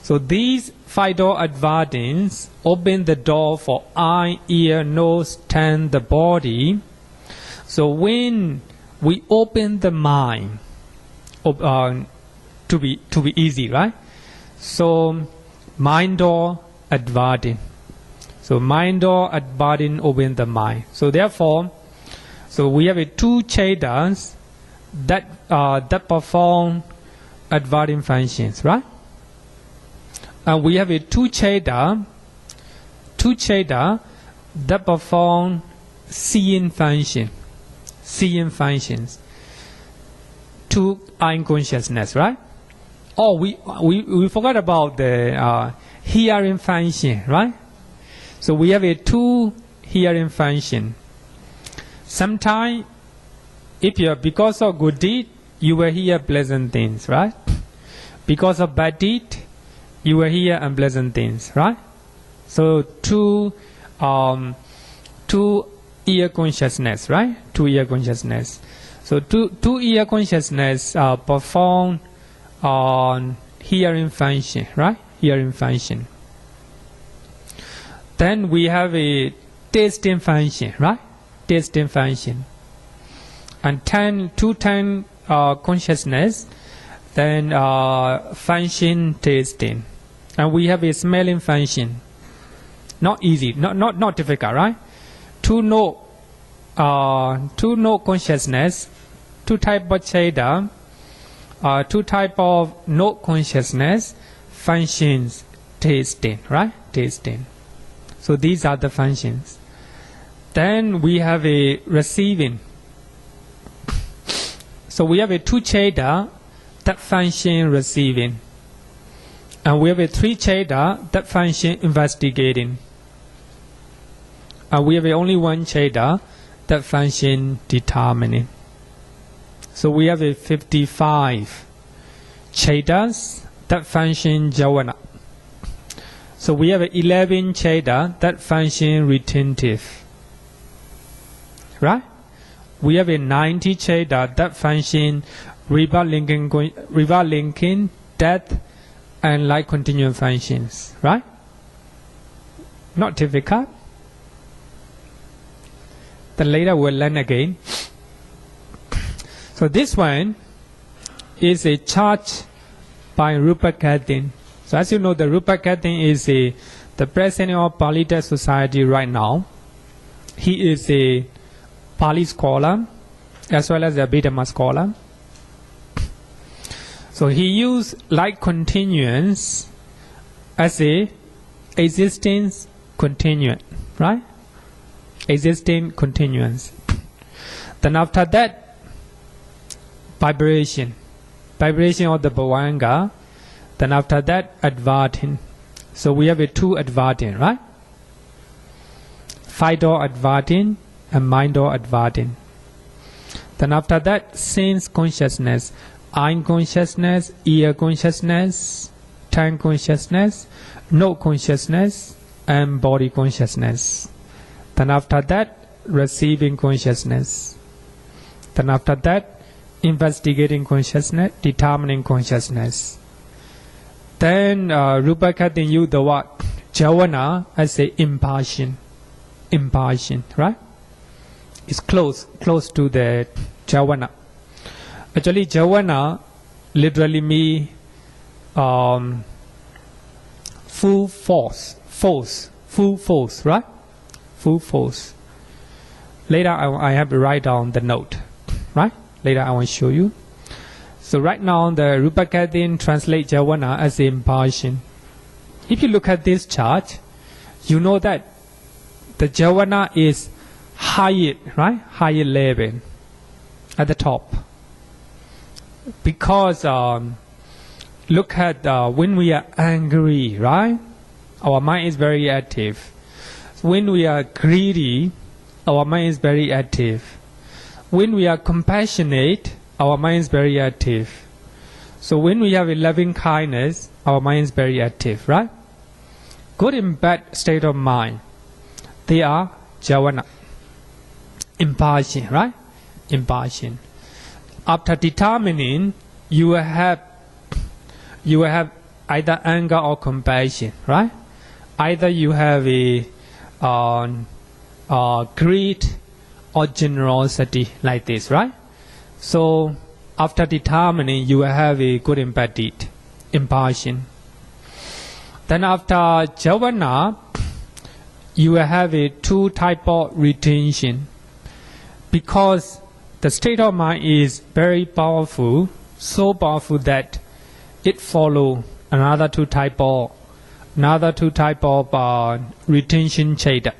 So these 5-door advertings open the door for eye, ear, nose, tongue, the body. So when we open the mind, to be easy, right? So mind or adverting. So mind or adverting open the mind. So therefore, so we have a two cittas that perform adverting functions, right? And we have a two citta that perform seeing functions. To eye consciousness, right? Oh, we forgot about the hearing function, right? So we have a two hearing function. Sometimes, because of good deed, you will hear pleasant things, right? Because of bad deed, you will hear unpleasant things, right? So two ear consciousness, right? Two ear consciousness. So two ear consciousness perform on hearing function, right? Hearing function. Then we have a tasting function, right? Tasting function. And two consciousness, then function tasting. And we have a smelling function. Not easy, not difficult, right? Two no consciousness, two type of citta, two type of no consciousness, functions tasting, right? Tasting. So these are the functions. Then we have a receiving. So we have a two citta that function receiving. And we have a three citta that function investigating. And we have only one citta that function determining. So we have a 55 cittas that function Javana. So we have 11 citta that function retentive. Right? We have a 90 citta that function rebirth linking, death, and like continuum functions. Right? Not difficult. Then later we'll learn again. So this one is a chart by Cakkapala. So as you know, the Cakkapala is the president of Pali Text Society right now. He is a Pali scholar as well as a Abhidhamma scholar. So he used like continuance as a existence continuum, right? Existing continuance. Then after that, vibration of the bhavanga. Then after that, adverting. So we have a two adverting, right? Five door adverting and mind door adverting. Then after that, sense consciousness, eye consciousness, ear consciousness, tongue consciousness, nose consciousness, and body consciousness. Then after that, receiving consciousness. Then after that, investigating consciousness, determining consciousness. Then Cakkapala used the word Javana as a impulsion, right? It's close to the Javana. Actually, Javana literally means full force, right? Full force. Later I have to write down the note, right? Later I will show you. So right now the Cakkapala translates Javana as impulsion. If you look at this chart, you know that the Javana is higher, right? Higher level at the top. Because look at when we are angry, right? Our mind is very active. When we are greedy, our mind is very active. When we are compassionate, our mind is very active. So when we have a loving kindness, our mind is very active, right? Good and bad state of mind, they are Javana. Impulsion, right? Impulsion. After determining, you will have either anger or compassion, right? Either you have a greed or generosity, like this, right? So after determining, you will have a good embodied impulsion. Then after Javana, you will have a two type of retention. Because the state of mind is very powerful, so powerful that it follows another two type of retention chaita,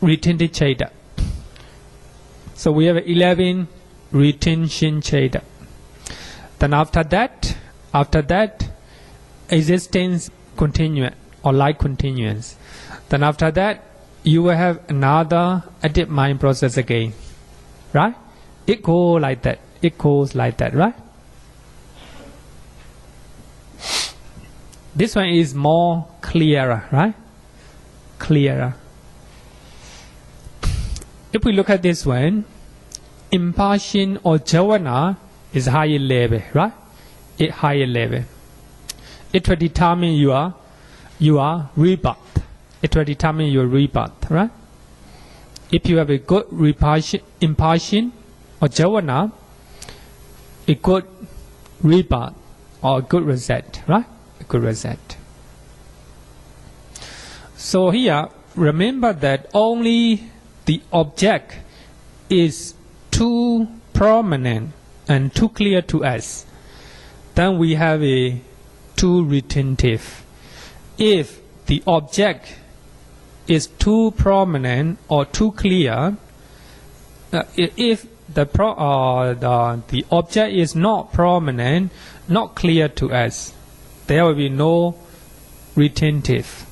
retentive chaita. So we have 11 retention chaita. Then after that, existence continuance or like continuance. Then after that, you will have another active mind process again, right? It goes like that. It goes like that, right? This one is more clearer, right? Clearer. If we look at this one, impulsion or Javana is higher level, right? It higher level. It will determine your rebirth. It will determine your rebirth, right? If you have a good impulsion or Javana, a good rebirth or a good reset, right? A good reset. So here, remember that only the object is too prominent and too clear to us. Then we have a too retentive. If the object is too prominent or too clear, if the object is not prominent, not clear to us, there will be no retentive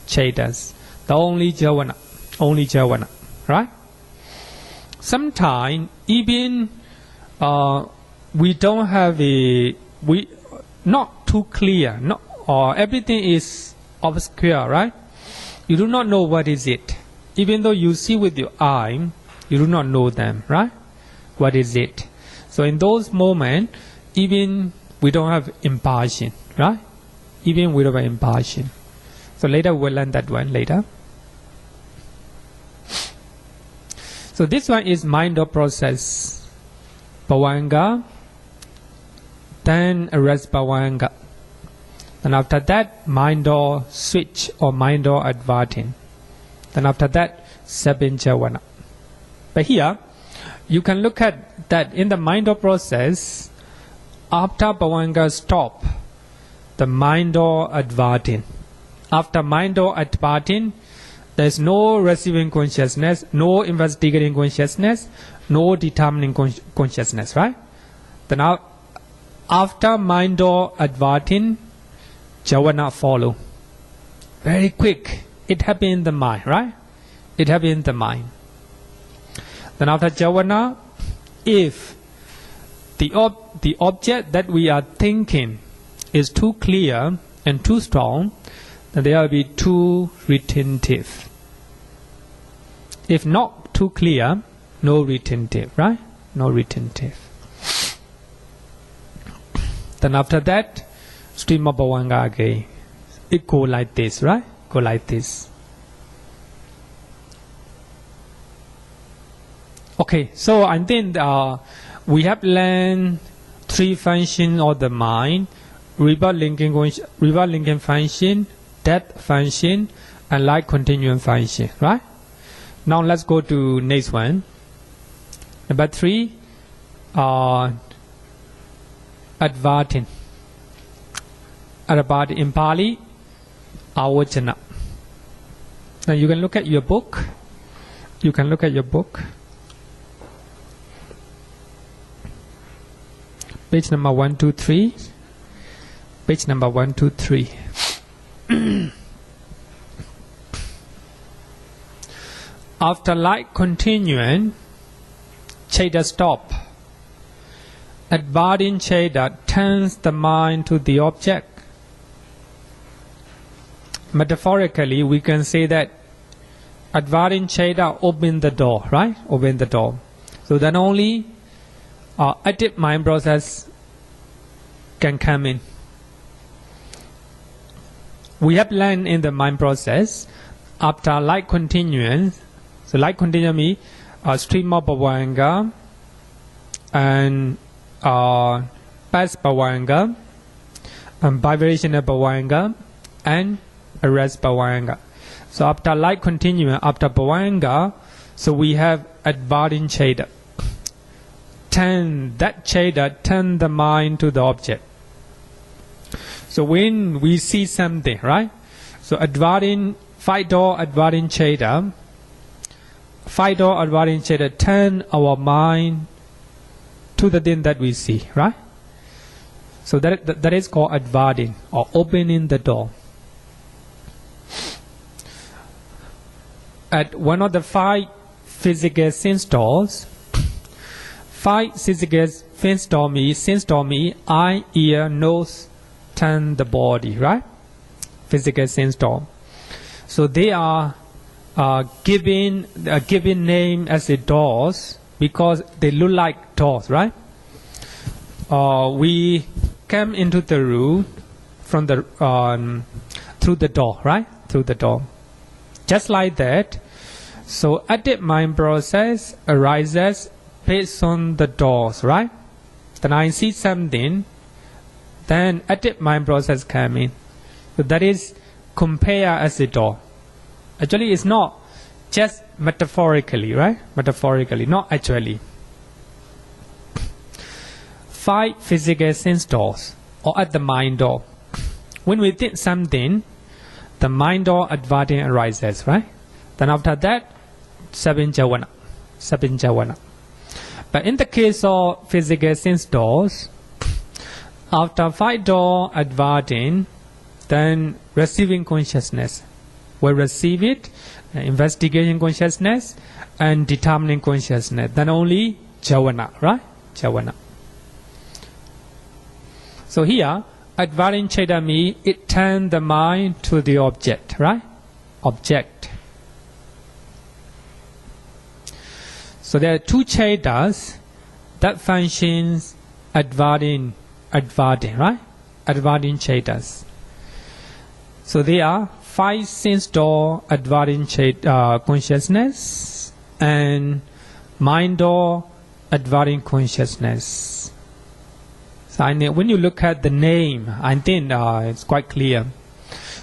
chaitas. The only Javana, right? Sometimes even we don't have not too clear, or everything is obscure, right? You do not know what is it. Even though you see with your eye, you do not know them, right? What is it? So in those moments, even we don't have impulsion, right? Even we don't have impulsion. So later we'll learn that one later. So this one is mind or process. Bhavanga, then arrest Bhavanga. Then after that, mind or switch or mind or adverting. Then after that, seven Javana. But here, you can look at that in the mind or process, after Bhavanga stop, the mind or adverting. After mind or adverting, there is no receiving consciousness, no investigating consciousness, no determining consciousness, right? Then after mind or adverting, Javana follow. Very quick. It happens in the mind, right? It happens in the mind. Then after Javana, if the object that we are thinking is too clear and too strong, then there will be too retentive. If not too clear, no retentive, right? No retentive. Then after that, stream of Bhavanga again. It go like this, right? Go like this. Okay, so I think we have learned three functions of the mind: rebirth linking function, death function, and life continuum function, right? Now let's go to next one. Number 3, adverting. Adverting in Pali, āvajjana. Now you can look at your book. You can look at your book. Page number 123. Page number 123. After light continuing, chaita stop. Adverting chaita turns the mind to the object. Metaphorically, we can say that adverting chaita open the door, right? Open the door. So then only active mind process can come in. We have learned in the mind process, after light continuance, so light continuum means stream of Bhavanga, and past bhavanga, bivibrational bhavanga, and arrest bhavanga. So after light continuum, after bhavanga, so we have adverting cheda. That cheda turn the mind to the object. So when we see something, right? So adverting, five-door adverting cheda, five-door adverting cheda turn our mind to the thing that we see, right? So that is called adverting, or opening the door. At one of the five physical sense doors, five physical sense door means eye, ear, nose, tongue, the body, right? Physical sense door. So they are given name as the doors because they look like doors, right? We come into the room from the through the door, right? Through the door. Just like that, so active mind process arises based on the doors, right? Then I see something, then active mind process comes in. So that is compare as a door. Actually, it's not just metaphorically, right? Metaphorically, not actually. Five physical sense doors, or at the mind door. When we think something, the mind door adverting arises, right? Then after that, seven Javana. But in the case of physical sense doors, after five door adverting, then receiving consciousness will receive it, investigation consciousness, and determining consciousness. Then only Javana, right? Javana. So here, adverting cheda means it turns the mind to the object, right? Object. So there are two chedas that functions adverting, right? Adverting chedas. So they are five sense door adverting consciousness and mind door adverting consciousness. So when you look at the name, I think it's quite clear.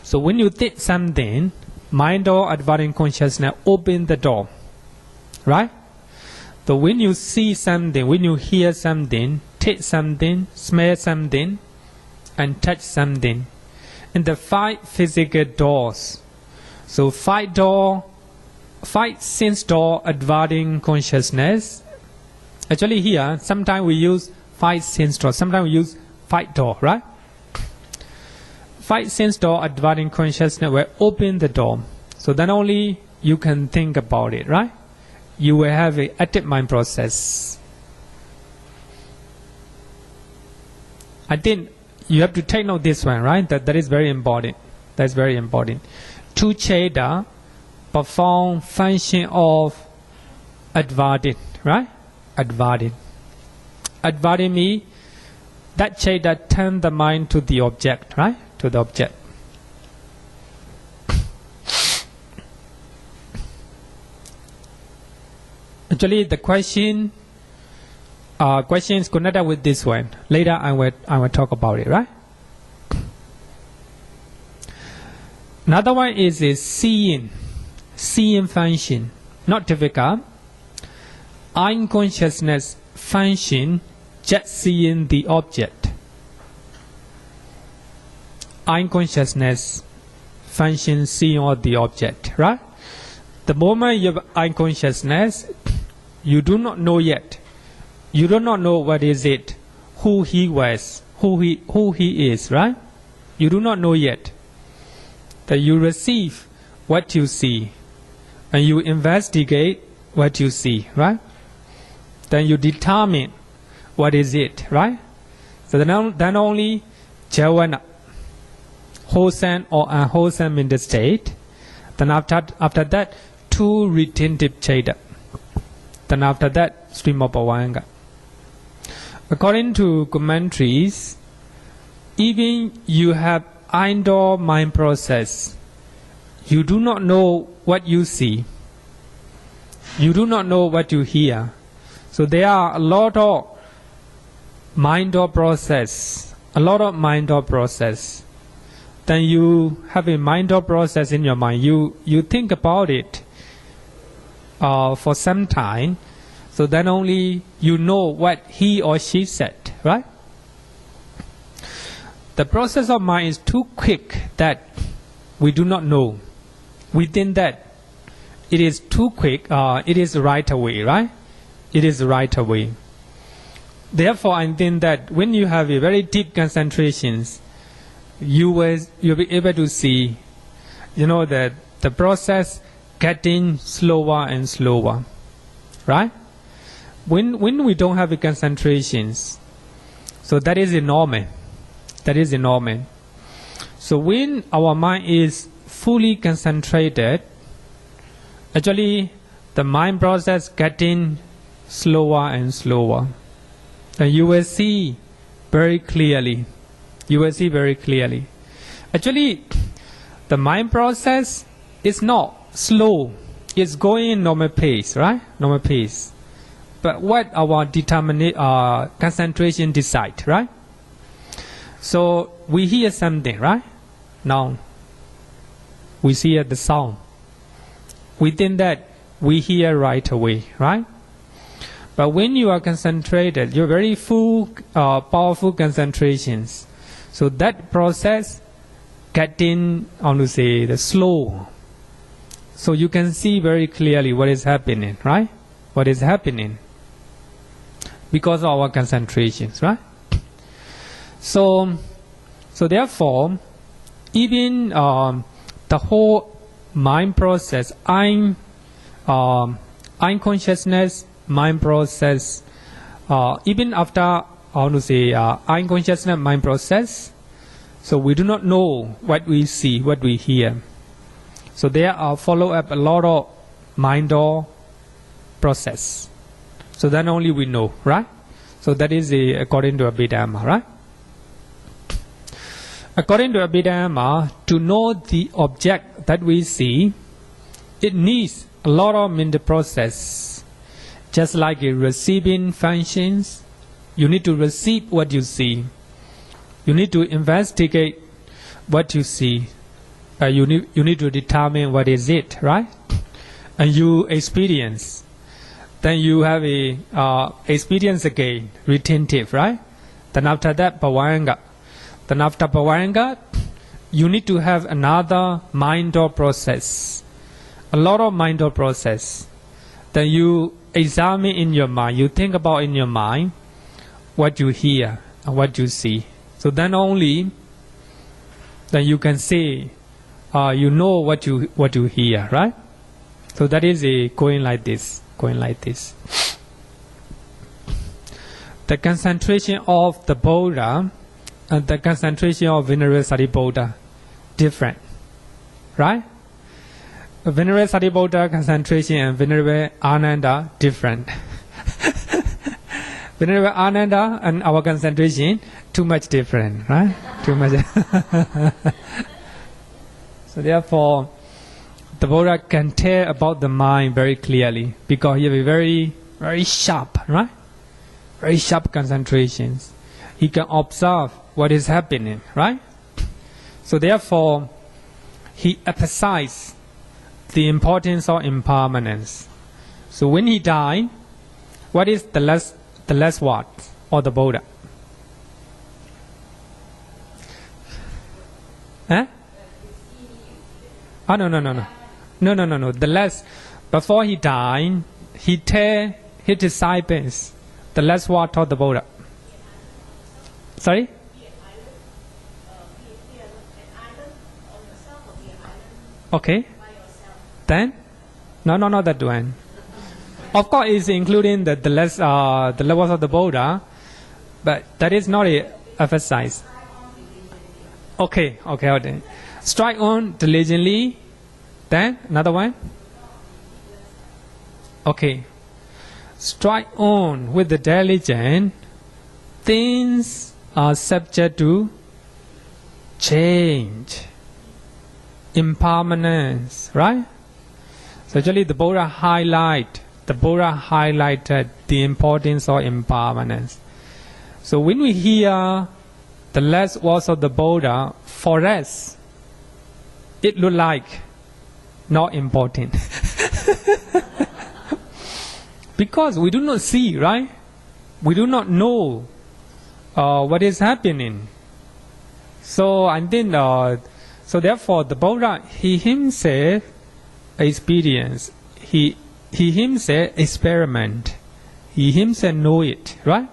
So when you think something, mind door adverting consciousness open the door, right? So when you see something, when you hear something, taste something, smell something, and touch something, in the five physical doors, so five sense door adverting consciousness. Actually here, sometimes we use five sense door, sometimes we use five door, right? Five sense door adverting consciousness will open the door. So then only you can think about it, right? You will have an active mind process. I think you have to take note this one, right? That is very important. That's very important. Two cheda perform function of adverting, right? Adverting. Adverting means that cheda turn the mind to the object, right? To the object. Actually, the question is connected with this one. Later, I will talk about it, right? Another one is seeing function. Not difficult. Eye consciousness function just seeing the object. Eye consciousness function seeing all the object, right? The moment you have eye consciousness, you do not know yet. You do not know what is it, who he was, who he is, right? You do not know yet. That you receive what you see, and you investigate what you see, right? Then you determine what is it, right? So then only Javana, wholesome or unwholesome in the state. Then after that, two retentive cheda. Then after that, stream of bhavanga. According to commentaries, even you have indoor mind process, you do not know what you see. You do not know what you hear. So there are a lot of mind or process, a lot of mind or process. Then you have a mind or process in your mind. You think about it for some time. So then only you know what he or she said, right? The process of mind is too quick that we do not know. We think that it is too quick, it is right away, right? It is right away. Therefore, I think that when you have a very deep concentrations, you'll be able to see, that the process getting slower and slower, right? When we don't have a concentrations, so that is enormous. That is enormous. So when our mind is fully concentrated, actually the mind process getting slower and slower. And you will see very clearly. You will see very clearly. Actually, the mind process is not slow. It's going in normal pace, right? Normal pace. But what our concentration decide, right? So we hear something, right? Now we hear the sound. We think that we hear right away, right? But when you are concentrated, you're very full, powerful concentrations. So that process getting, the slow. So you can see very clearly what is happening, right? What is happening because of our concentrations, right? So therefore, even the whole mind process, I'm consciousness, mind process, even after I'm consciousness, mind process, so we do not know what we see, what we hear. So there are follow up a lot of mind or process. So then only we know, right? So that is according to Abhidhamma, right? According to Abhidhamma, to know the object that we see, it needs a lot of mental process. Just like receiving functions, you need to receive what you see. You need to investigate what you see. You need to determine what is it, right? And you experience. Then you have a experience again, retentive, right? Then after that, Pakiṇṇaka. Then after Pakiṇṇaka, you need to have another mind or process. A lot of mind or process. Then you examine in your mind, you think about in your mind what you hear and what you see. So then only then you can say, you know what you hear, right? So that is going like this. The concentration of the Buddha and the concentration of Venerable Sariputta different, right? Venerable Sariputta concentration and Venerable Ananda different. Venerable Ananda and our concentration too much different, right? Too much. So therefore, the Buddha can tell about the mind very clearly because he have a very, very sharp, right? Very sharp concentrations. He can observe what is happening, right? So therefore, he emphasized the importance of impermanence. So when he died, what is the last word of the Buddha? Huh? Oh, no. The last, before he died, he tell his disciples the last word of the Buddha. Sorry? Okay. Then? No, not that one. Of course, it's including the last the levels of the Buddha, but that is not a emphasize. Okay. Strike on diligently. Then another one. Okay. Strike on with the diligence. Things are subject to change, impermanence, right? So actually the Buddha highlighted the importance of impermanence. So when we hear the last words of the Buddha, for us, it look like not important. Because we do not see, right? We do not know what is happening. So I think, so therefore the Buddha, he himself experience, he himself experiment, he himself know it, right?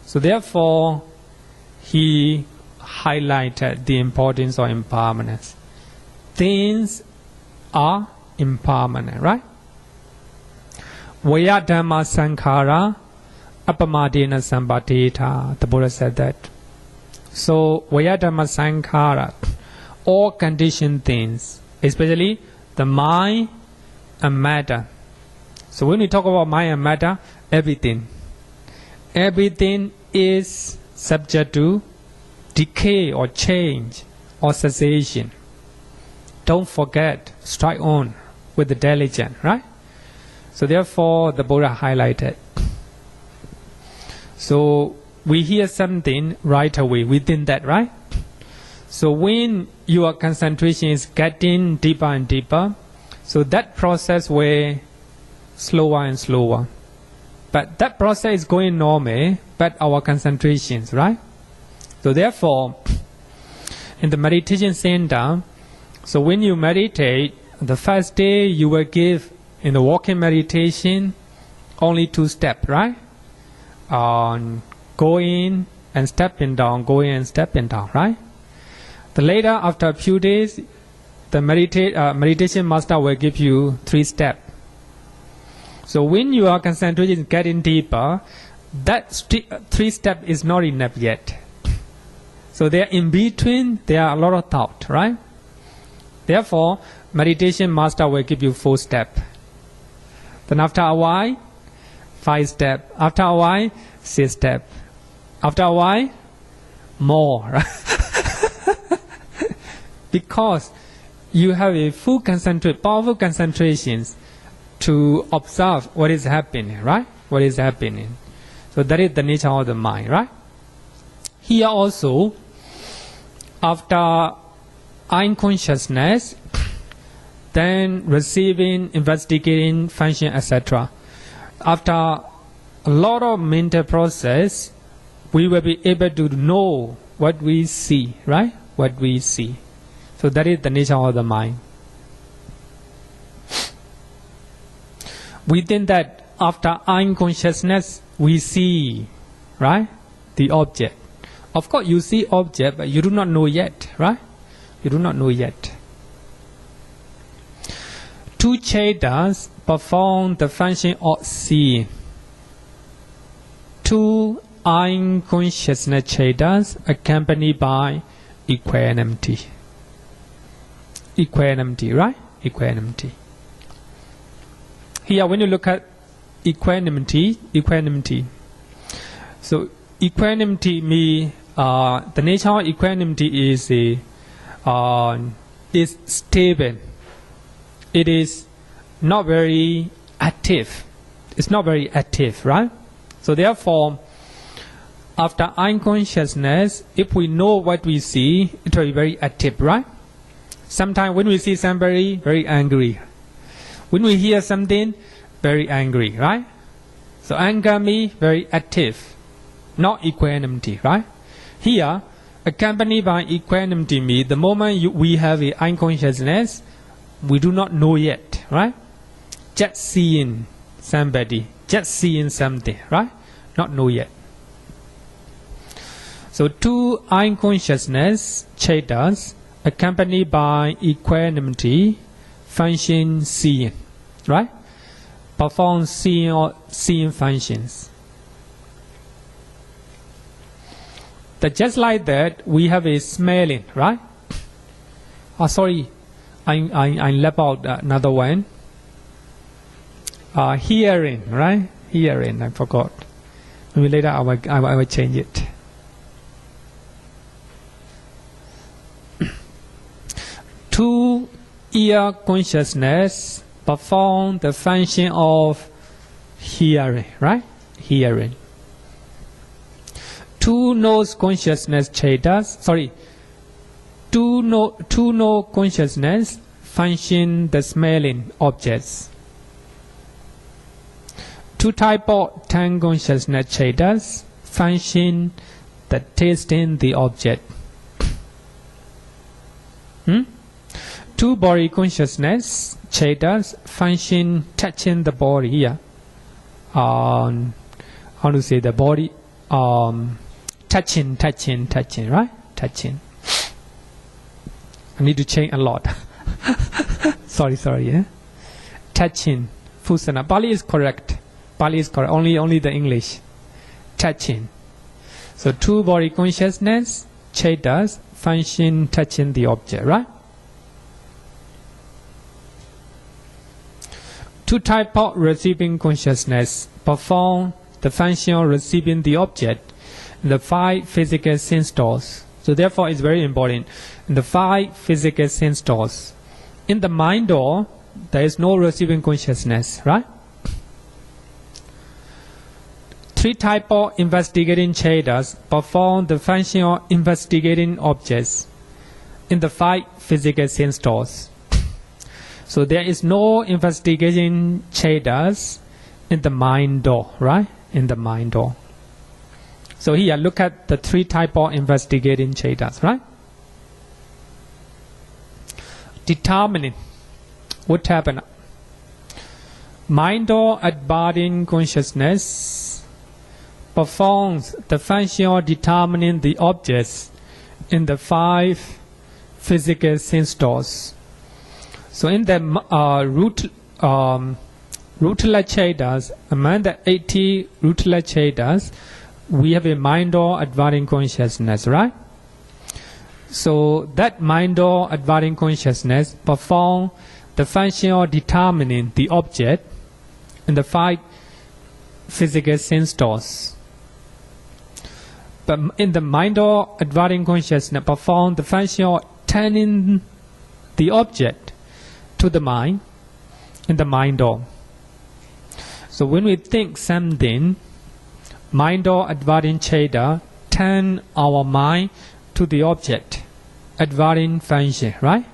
So therefore, he highlighted the importance of impermanence. Things are impermanent, right? Vihara sankhara appamadena sampaṭicchana. The Buddha said that. So Vihara sankhara, all conditioned things, especially the mind and matter. So when we talk about mind and matter, everything is subject to decay or change or cessation. Don't forget, strike on with the diligence, right? So therefore, the Buddha highlighted. So we hear something right away within that, right? So when your concentration is getting deeper and deeper, so that process will slower and slower. But that process is going normal, but our concentrations, right? So therefore, in the meditation center, so when you meditate, the first day you will give in the walking meditation only 2 steps, right? Going and stepping down, going and stepping down, right? The later, after a few days, the meditation master will give you 3 steps. So when your concentration is getting deeper, that 3 steps is not enough yet. So there in between, there are a lot of thought, right? Therefore, meditation master will give you 4 steps. Then after a while, 5 steps. After a while, 6 steps. After a while, more. Right? Because you have a full powerful concentrations to observe what is happening, right? What is happening. So that is the nature of the mind, right? Here also, after unconsciousness, then receiving, investigating, function, etc. After a lot of mental process, we will be able to know what we see, right? What we see. So that is the nature of the mind. Within that, after unconsciousness, we see, right? The object. Of course, you see object, but you do not know yet, right? You do not know yet. 2 cittas perform the function of seeing. 2 unconsciousness cittas accompanied by equanimity. Equanimity, right? Equanimity. Here, when you look at equanimity. So, equanimity means the nature of equanimity is stable. It is not very active. It's not very active, right? So therefore, after unconsciousness, if we know what we see, it will be very active, right? Sometimes when we see somebody, very angry. When we hear something, very angry, right? So anger means very active, not equanimity, right? Here, accompanied by equanimity means the moment we have a unconsciousness, we do not know yet, right? Just seeing somebody, just seeing something, right? Not know yet. So 2 unconsciousness cittas accompanied by equanimity function seeing, right? Perform seeing functions. That just like that, we have a smelling, right? Oh, sorry. I left out another one. Hearing, right? Hearing, I forgot. Maybe later I will change it. Two ear consciousness perform the function of hearing, right? Hearing. two nose consciousness cittas, two nose consciousness function the smelling objects. Two type of tongue consciousness cittas function the tasting the object. Two body consciousness cittas function touching the body here. How to say the body? Touching, right? Touching. I need to change a lot. sorry, yeah. Touching. Fusana. Pali is correct. Only the English. Touching. So two body consciousness cittas function touching the object, right? Two type of receiving consciousness perform the function of receiving the object in the five physical sense doors. So therefore it's very important. In the five physical sense doors, in the mind door, there is no receiving consciousness, right? Three type of investigating cittas perform the function of investigating objects in the five physical sense doors. So there is no investigating cittas in the mind door, right? In the mind door. So here, look at the three type of investigating cittas, right? Determining. What happened? Mind door adverting consciousness performs the function of determining the objects in the five physical sense doors. So in the rootla cittas, among the 80 rootla cittas, we have a mind door adverting consciousness, right? So that mind door adverting consciousness perform the function of determining the object in the five physical sense doors. But in the mind door adverting consciousness perform the function of turning the object to the mind in the mind door. So when we think something, mind door adverting citta turn our mind to the object, adverting function, right?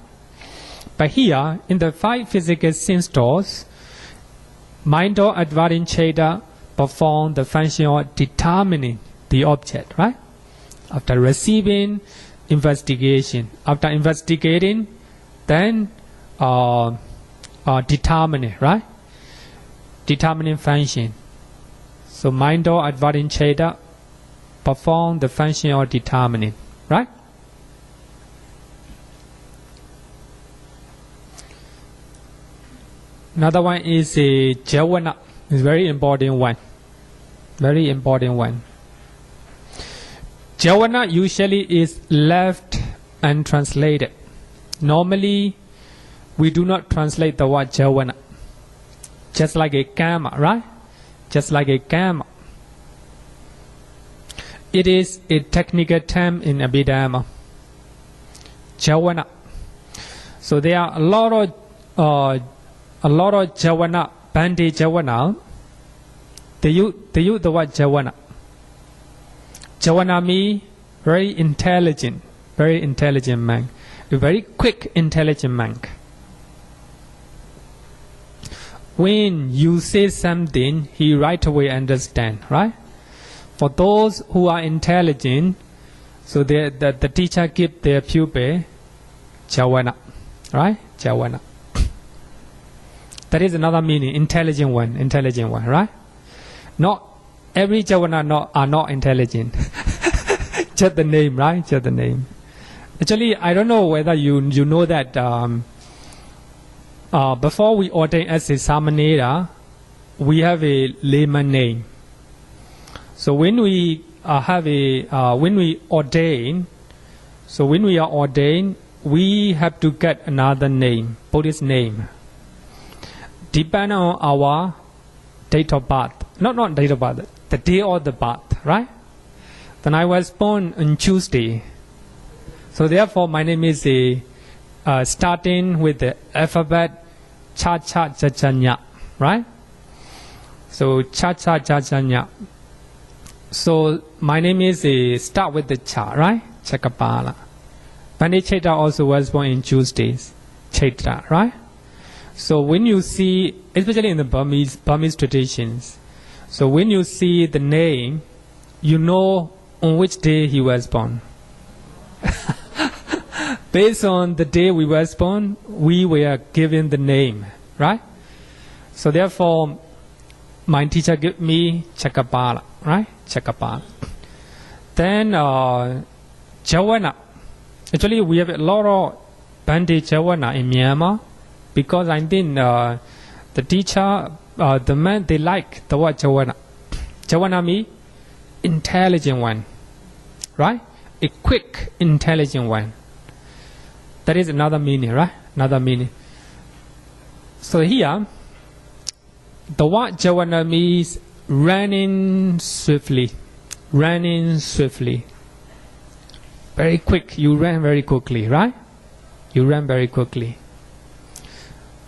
But here, in the five physical sense doors, mind door adverting citta perform the function of determining the object, right? After receiving, investigation. After investigating, then determining, right? Determining function. So mind door adverting citta perform the function of determining, right? Another one is a Javana. It's very important one. Very important one. Javana usually is left untranslated. Normally, we do not translate the word Javana. Just like a karma, right? Just like a karma. It is a technical term in Abhidhamma. Javana. So there are a lot of Javana, Bhante Javana. They use the word Javana. Javana means very intelligent man, a very quick, intelligent monk. When you say something, he right away understand, right? For those who are intelligent, so the teacher give their pupil Javana, right? Javana. That is another meaning, intelligent one, right? Not every Javana are not intelligent. Just the name, right? Just the name. Actually, I don't know whether you know that before we ordain as a samanera, we have a layman name. So when we ordain, we have to get another name, Buddhist name. Depend on our date of birth. Not date of birth, the day of the birth, right? Then I was born on Tuesday. So therefore my name is starting with the alphabet Cha-cha-cha-cha-nya, right? So Cha-cha-cha-cha-nya. So my name is start with the cha, right? Cakkapala. Bhante Chaitra also was born in Tuesdays. Chaitra, right? So when you see, especially in the Burmese traditions, so when you see the name, you know on which day he was born. Based on the day we were born, we were given the name, right? So therefore, my teacher gave me Cakkapala, right? Cakkapala. Then Javana. Actually, we have a lot of Bhante Javana in Myanmar because I think the teacher, the man, they like the word Javana. Javana means intelligent one, right? A quick, intelligent one. That is another meaning, right? Another meaning. So here, the word Javana means running swiftly. Running swiftly. Very quick. You ran very quickly, right? You ran very quickly.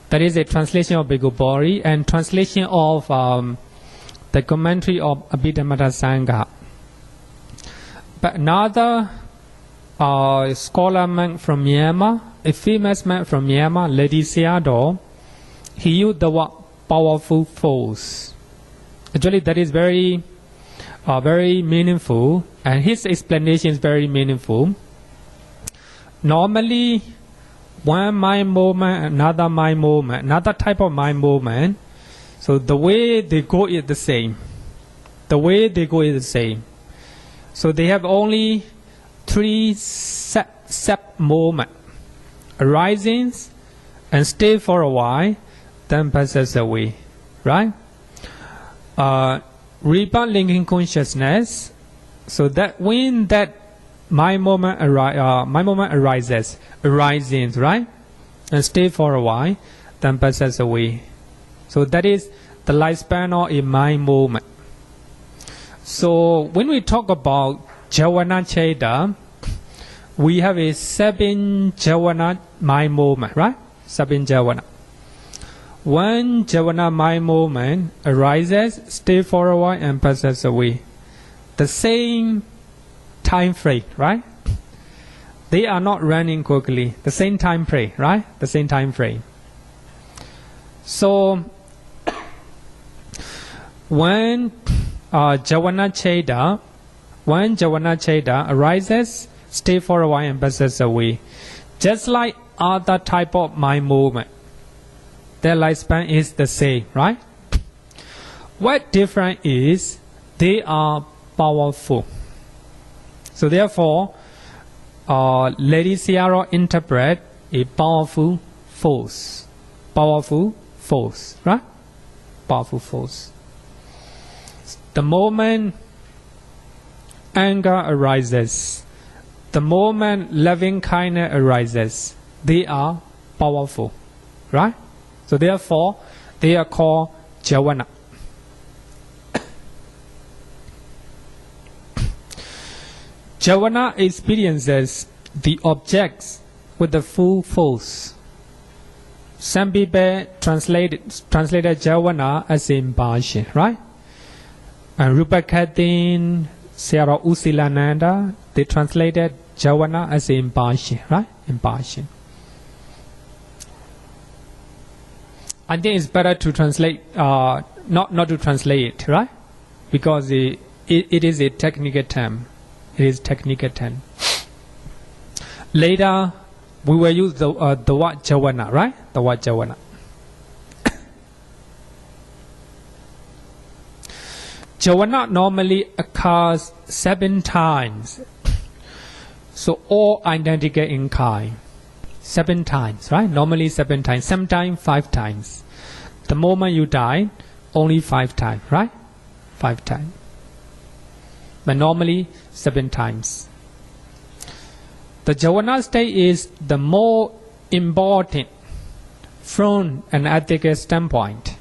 That is a translation of Bhikkhu Bodhi and translation of the commentary of Abhidhamma Sangha. But another scholar man from Myanmar, a famous man from Myanmar, Lady Sayadaw, he used the word powerful force. Actually, that is very meaningful, and his explanation is very meaningful. Normally, one mind movement, another mind movement, another type of mind movement. So the way they go is the same. The way they go is the same. So they have only three step movement: arising and stay for a while, then passes away. Right? Rebirth linking consciousness. So that when that my moment arises, right, and stay for a while, then passes away. So that is the lifespan of a mind movement. So when we talk about Javana Chaitra, we have a 7 Javana mind movement, right? 7 Javana. One Javana mind movement arises, stay for a while, and passes away. The same time frame, right? They are not running quickly. The same time frame, right? The same time frame. So when Javana Chaitra arises, stay for a while, and passes away. Just like other type of mind movement, their lifespan is the same, right? What different is they are powerful. So therefore, Lady Sayadaw interpret a powerful force. Powerful force, right? Powerful force. The moment anger arises, the moment loving kindness arises, they are powerful, right? So therefore, they are called Javana. Javana experiences the objects with the full force. Some people translated Javana as impulsion, right? And Rupa Khatin, Sayadaw Usilananda, they translated Javana as impulsion, right? Impulsion. I think it's better to translate, not to translate it, right? Because it is a technical term. It is technical term. Later, we will use the word Javana, right? The word Javana. Javana normally occurs 7 times. So all identical in kind. 7 times, right? Normally 7 times. Sometimes 5 times. The moment you die, only 5 times, right? 5 times. But normally 7 times. The Javana state is the more important from an ethical standpoint.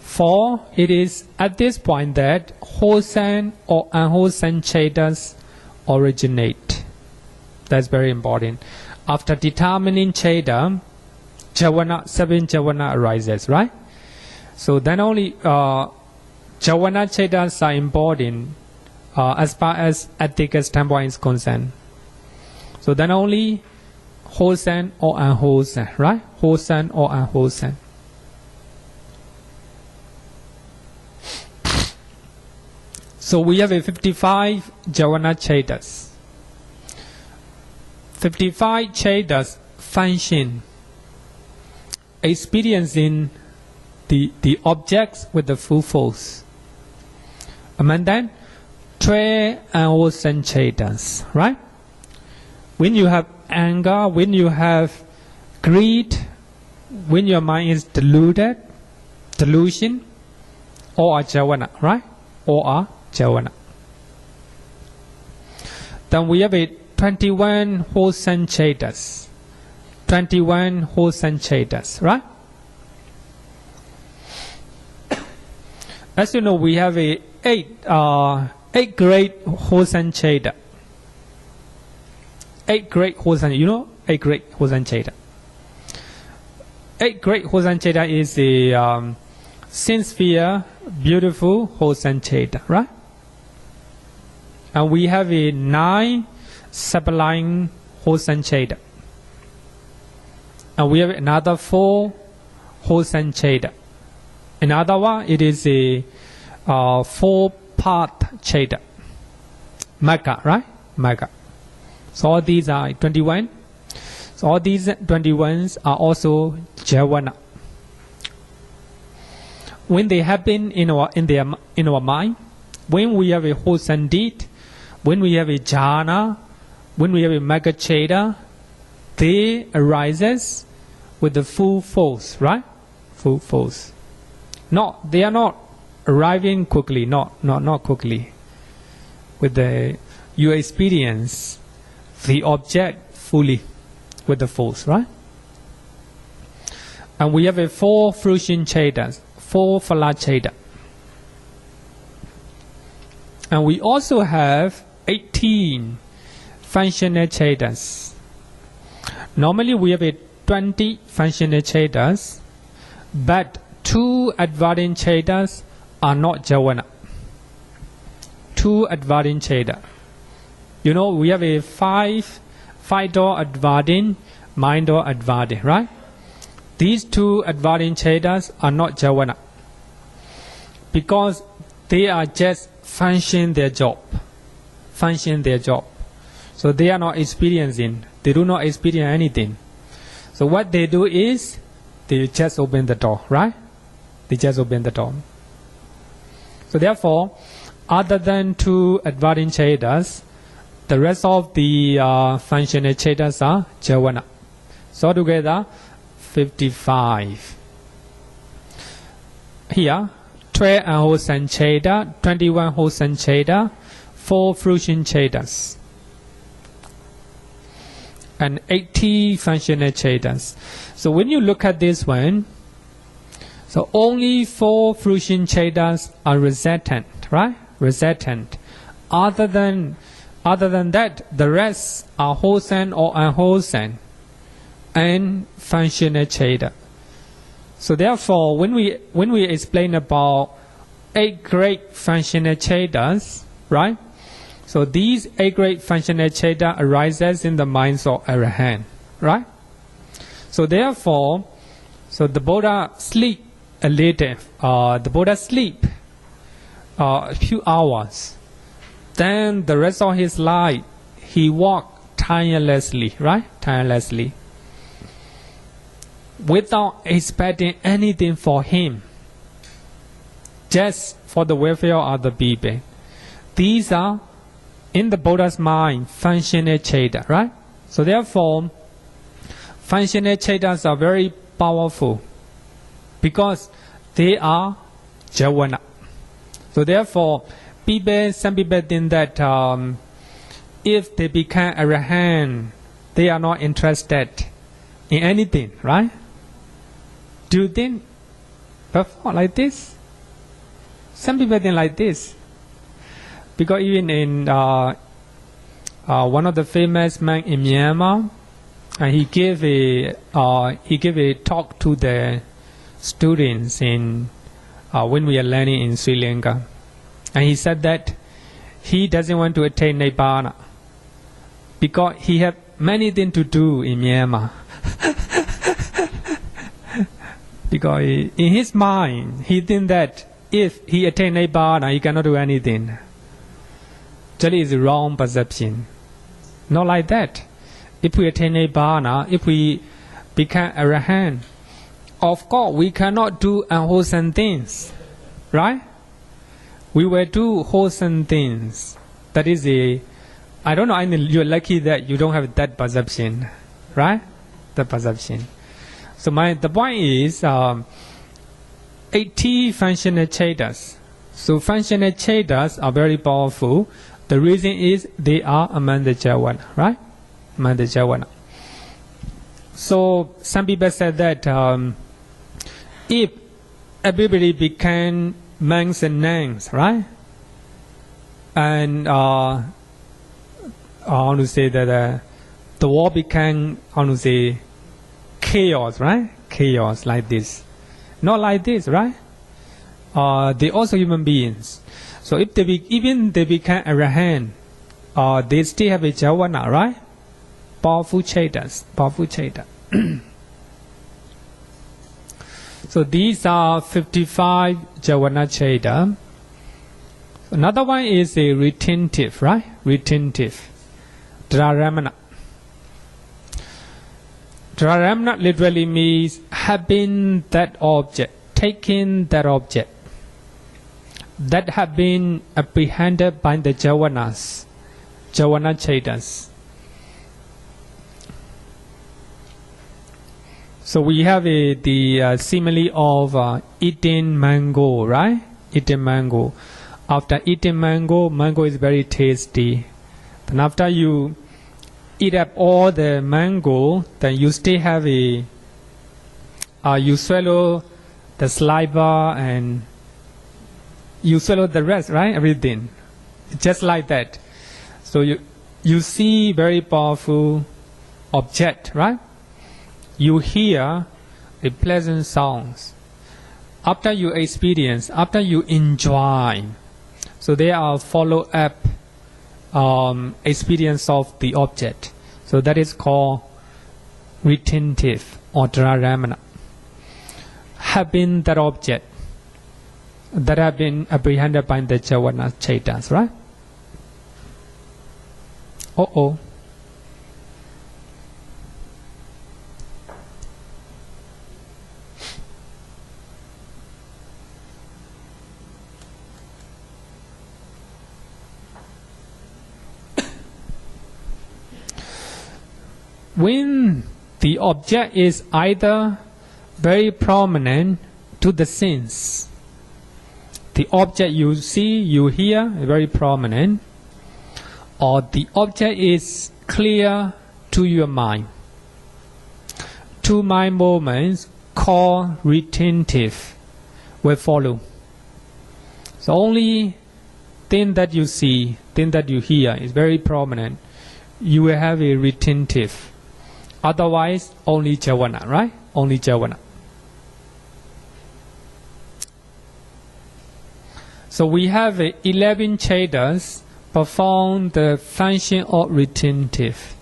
For it is at this point that wholesome or unwholesome Chaitas originate. That's very important. After determining Chaita, Javana, 7 Javana arises, right? So then only Javana cittas are important as far as ethical standpoint is concerned. So then only wholesome or unwholesome, right? Wholesome or unwholesome. So we have a 55 Javana cittas. 55 cittas function, experiencing the objects with the full force. And then 12 unwholesome cittas, right? When you have anger, when you have greed, when your mind is deluded, delusion, all are Javana, right? All are Javana. Then we have a 21 wholesome cittas. 21 wholesome cittas, right? As you know, we have a 8 great wholesome citta. 8 great wholesome, 8 great wholesome citta. 8 great wholesome citta is a sincere, beautiful wholesome citta, right? And we have a 9 sublime wholesome citta. And we have another 4 wholesome citta. Another one, it is a 4-part citta. Magga, right? Magga. So all these are 21. So all these 21s are also Javana. When they happen in our mind, when we have a wholesome deed, when we have a jhana, when we have a magga citta, they arises with the full force, right? Full force. They are not arriving quickly, not quickly. You experience the object fully with the force, right? And we have a 4 fruition cittas, 4 phala citta. And we also have 18 functional cittas. Normally we have a 20 functional cittas, but 2 adverting cittas are not Javana. 2 adverting citta. We have a 5-door adverting, mind-door adverting, right? These 2 adverting cittas are not Javana because they are just functioning their job. So they are not experiencing. They do not experience anything. So what they do is they just open the door, right? They just open the door. So therefore, other than 2 adverting cittas, the rest of the functional cittas are Javana. So together, 55. Here, 12 unwholesome citta, 21 wholesome citta, 4 fruition cittas, and 80 functional cittas. So when you look at this one, so only 4 fruition cittas are resultant, right? Resultant. Other than that, the rest are wholesome or unwholesome and functional citta. So therefore, when we explain about 8 great functional cittas, right? So these 8 great functional citta arises in the minds of Arahant, right? So therefore, the Buddha sleep a little. The Buddha sleep a few hours. Then the rest of his life, he walked tirelessly, right? Tirelessly. Without expecting anything for him. Just for the welfare of other people. These are, in the Buddha's mind, functional citta, right? So therefore, functional cittas are very powerful because they are Javana. So therefore, some people think that if they become Arahant, they are not interested in anything, right? Do you think before like this? Some people think like this. Because even in one of the famous men in Myanmar, he gave a talk to the students in when we are learning in Sri Lanka. And he said that he doesn't want to attain Nibbana because he has many things to do in Myanmar. Because in his mind, he thinks that if he attains Nibbana, he cannot do anything. Actually, it's a wrong perception. Not like that. If we attain Nibbana, if we become Arahant, of course, we cannot do unwholesome things. Right? We will do wholesome things. That is I don't know, I mean, you're lucky that you don't have that perception. Right? The perception. So the point is 80 functional cittas. So functional cittas are very powerful. The reason is they are among the Javana, right? Among the Javana. So some people said that if everybody became monks and nuns, right? And I want to say that the world became, I want to say, chaos, right? Chaos like this. Not like this, right? They also human beings. So if even they become Arahant, they still have a Javana, right? Powerful cittas, powerful citta. So these are 55 Javana citta. Another one is a retentive, right? Retentive. Tadārammaṇa. Tadārammaṇa literally means having that object, taking that object that have been apprehended by the Javanas, Javana cittas. So we have the simile of eating mango, right? Eating mango. After eating mango, mango is very tasty. Then after you eat up all the mango, then you still have you swallow the saliva and you swallow the rest, right? Everything. Just like that. So you see very powerful object, right? You hear the pleasant sounds. After you experience, after you enjoy, so there are follow-up experience of the object. So that is called retentive or tadārammaṇa. Having that object that have been apprehended by the Javana cittas, right? When the object is either very prominent to the sense, the object you see, you hear, is very prominent, or the object is clear to your mind. Two mind movements called retentive will follow. So only thing that you see, thing that you hear is very prominent, you will have a retentive. Otherwise, only Javana, right? Only Javana. So we have 11 cittas perform the function of retentive,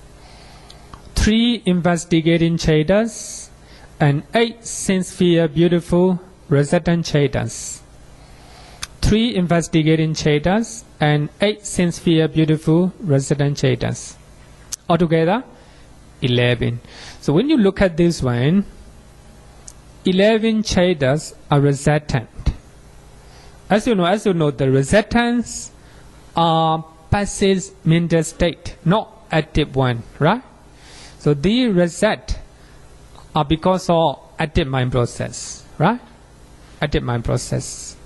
3 investigating cittas, and 8 sense-sphere beautiful resident cittas. 3 investigating cittas and 8 sense-sphere beautiful resident cittas. Altogether, 11. So when you look at this one, 11 cittas are resident. As you know, the residents are passive mental state, not active one, right? So these reset are because of active mind process, right? Active mind process.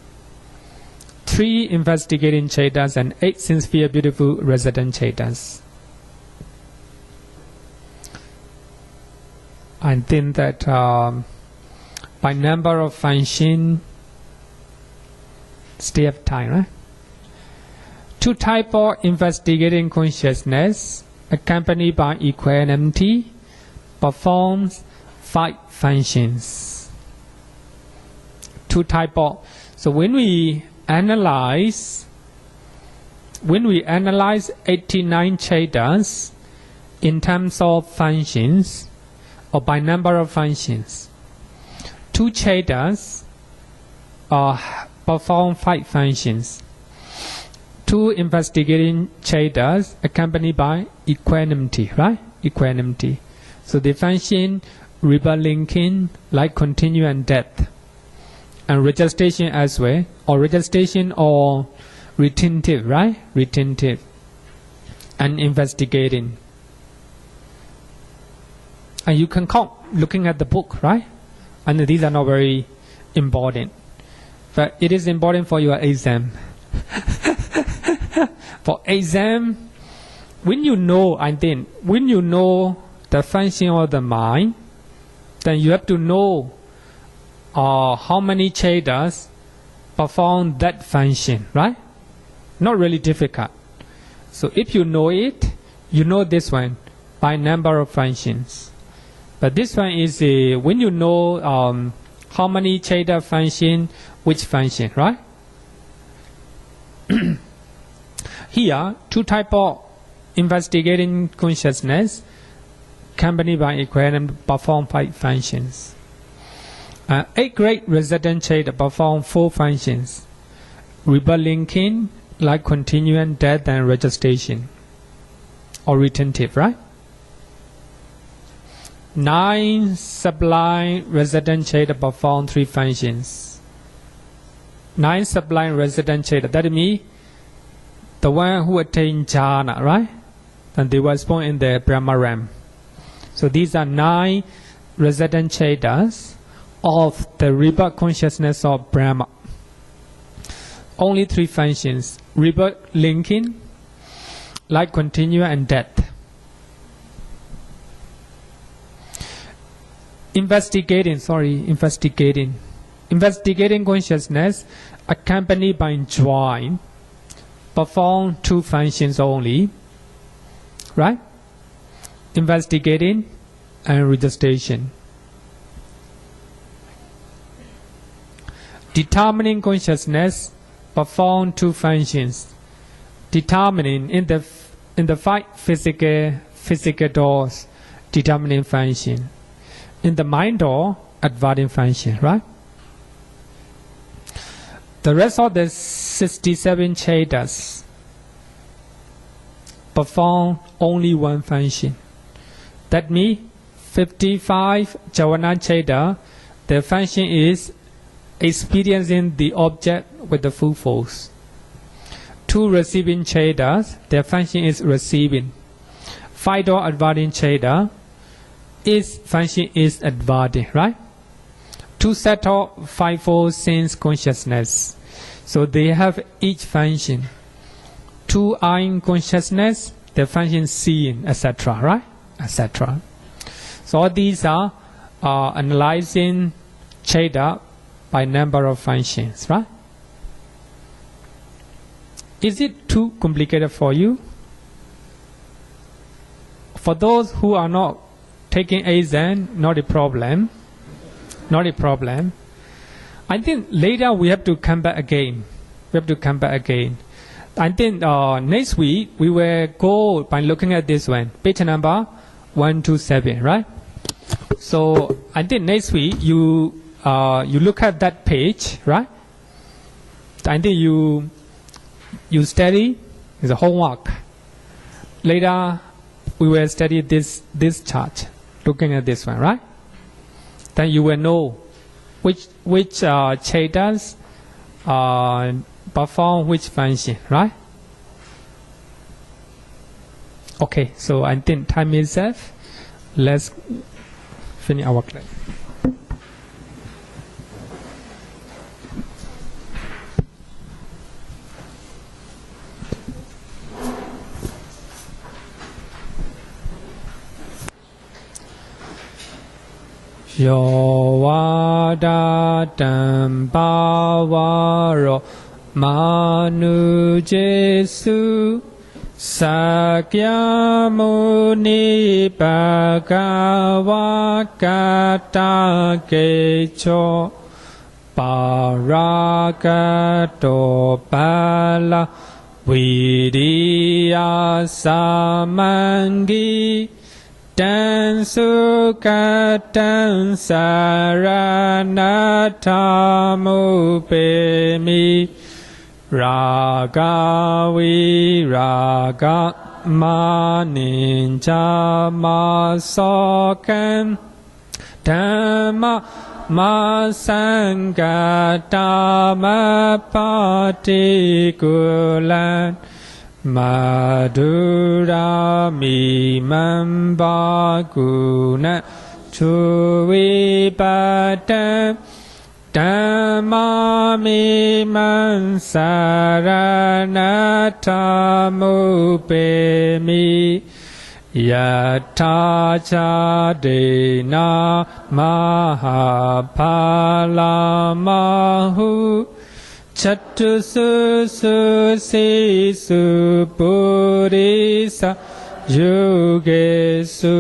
3 investigating cittas and 8 sense-sphere beautiful resident cittas. I think that by number of function, still have time, right? 2 types of investigating consciousness, accompanied by equanimity, performs 5 functions. 2 types of. So when we analyze 89 cittas in terms of functions or by number of functions, 2 cittas perform 5 functions. 2 investigating cittas accompanied by equanimity, right? Equanimity. So they function rebirth linking, like continue and death, and registration as well, or registration or retentive, right? Retentive and investigating. And you can count looking at the book, right? And these are not very important, but it is important for your exam. For exam, when you know the function of the mind, then you have to know how many cittas perform that function, right? Not really difficult. So if you know it, you know this one by number of functions. But this one is when you know how many citta function, which function, right? Here, 2 types of investigating consciousness accompanied by equanimity perform 5 functions. 8 great resident citta perform 4 functions: rebirth linking, like continuing, death, and registration, or retentive, right? 9 sublime resident citta perform 3 functions. 9 sublime resident citta, that means the one who attained Javana, right? And they were born in the Brahma realm. So these are 9 resident cittas of the rebirth consciousness of Brahma. Only 3 functions: rebirth linking, like continue, and death. Investigating consciousness accompanied by joy perform 2 functions only, right? Investigating and registration. Determining consciousness perform 2 functions. Determining in the 5 physical doors, determining function. In the mind door, adverting function, right? The rest of the 67 cittas perform only 1 function. That means 55 Javana citta, their function is experiencing the object with the full force. 2 receiving cittas, their function is receiving. 5 door adverting citta, its function is adverting, right? 2 set of 5-fold sense consciousness. So they have each function. 2 eye consciousness, their function seeing, etc., right? Etc. So all these are analyzing citta by number of functions, right? Is it too complicated for you? For those who are not taking exam, not a problem. Not a problem. I think later we have to come back again. I think next week we will go by looking at this one, page number 127, right? So I think next week you look at that page, right? I think you study, it's a homework. Later we will study this chart, looking at this one, right? Then you will know which cittas perform which function, right? Okay, so I think time is up. Let's finish our class. Yovadatam bhavaro manujesu sakyamuni bhagavakata kecho paragato pala vidiya samangi tan sukatan saranathamupemi raga viraga maninja masokan dhamma masankatamapaṭicculan madhuramimambaguna chuvipatan dhammamimam saranathamupemi yatthācadena mahapalamahu chattususisu purisa yugesu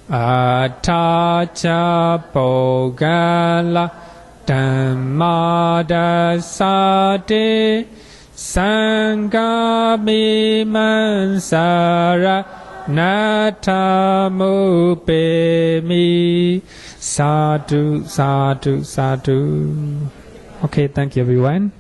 atthaca pogala dhammadasate sangamimam saranathamupemi. Sadhu, sadhu, sadhu. Okay, thank you everyone.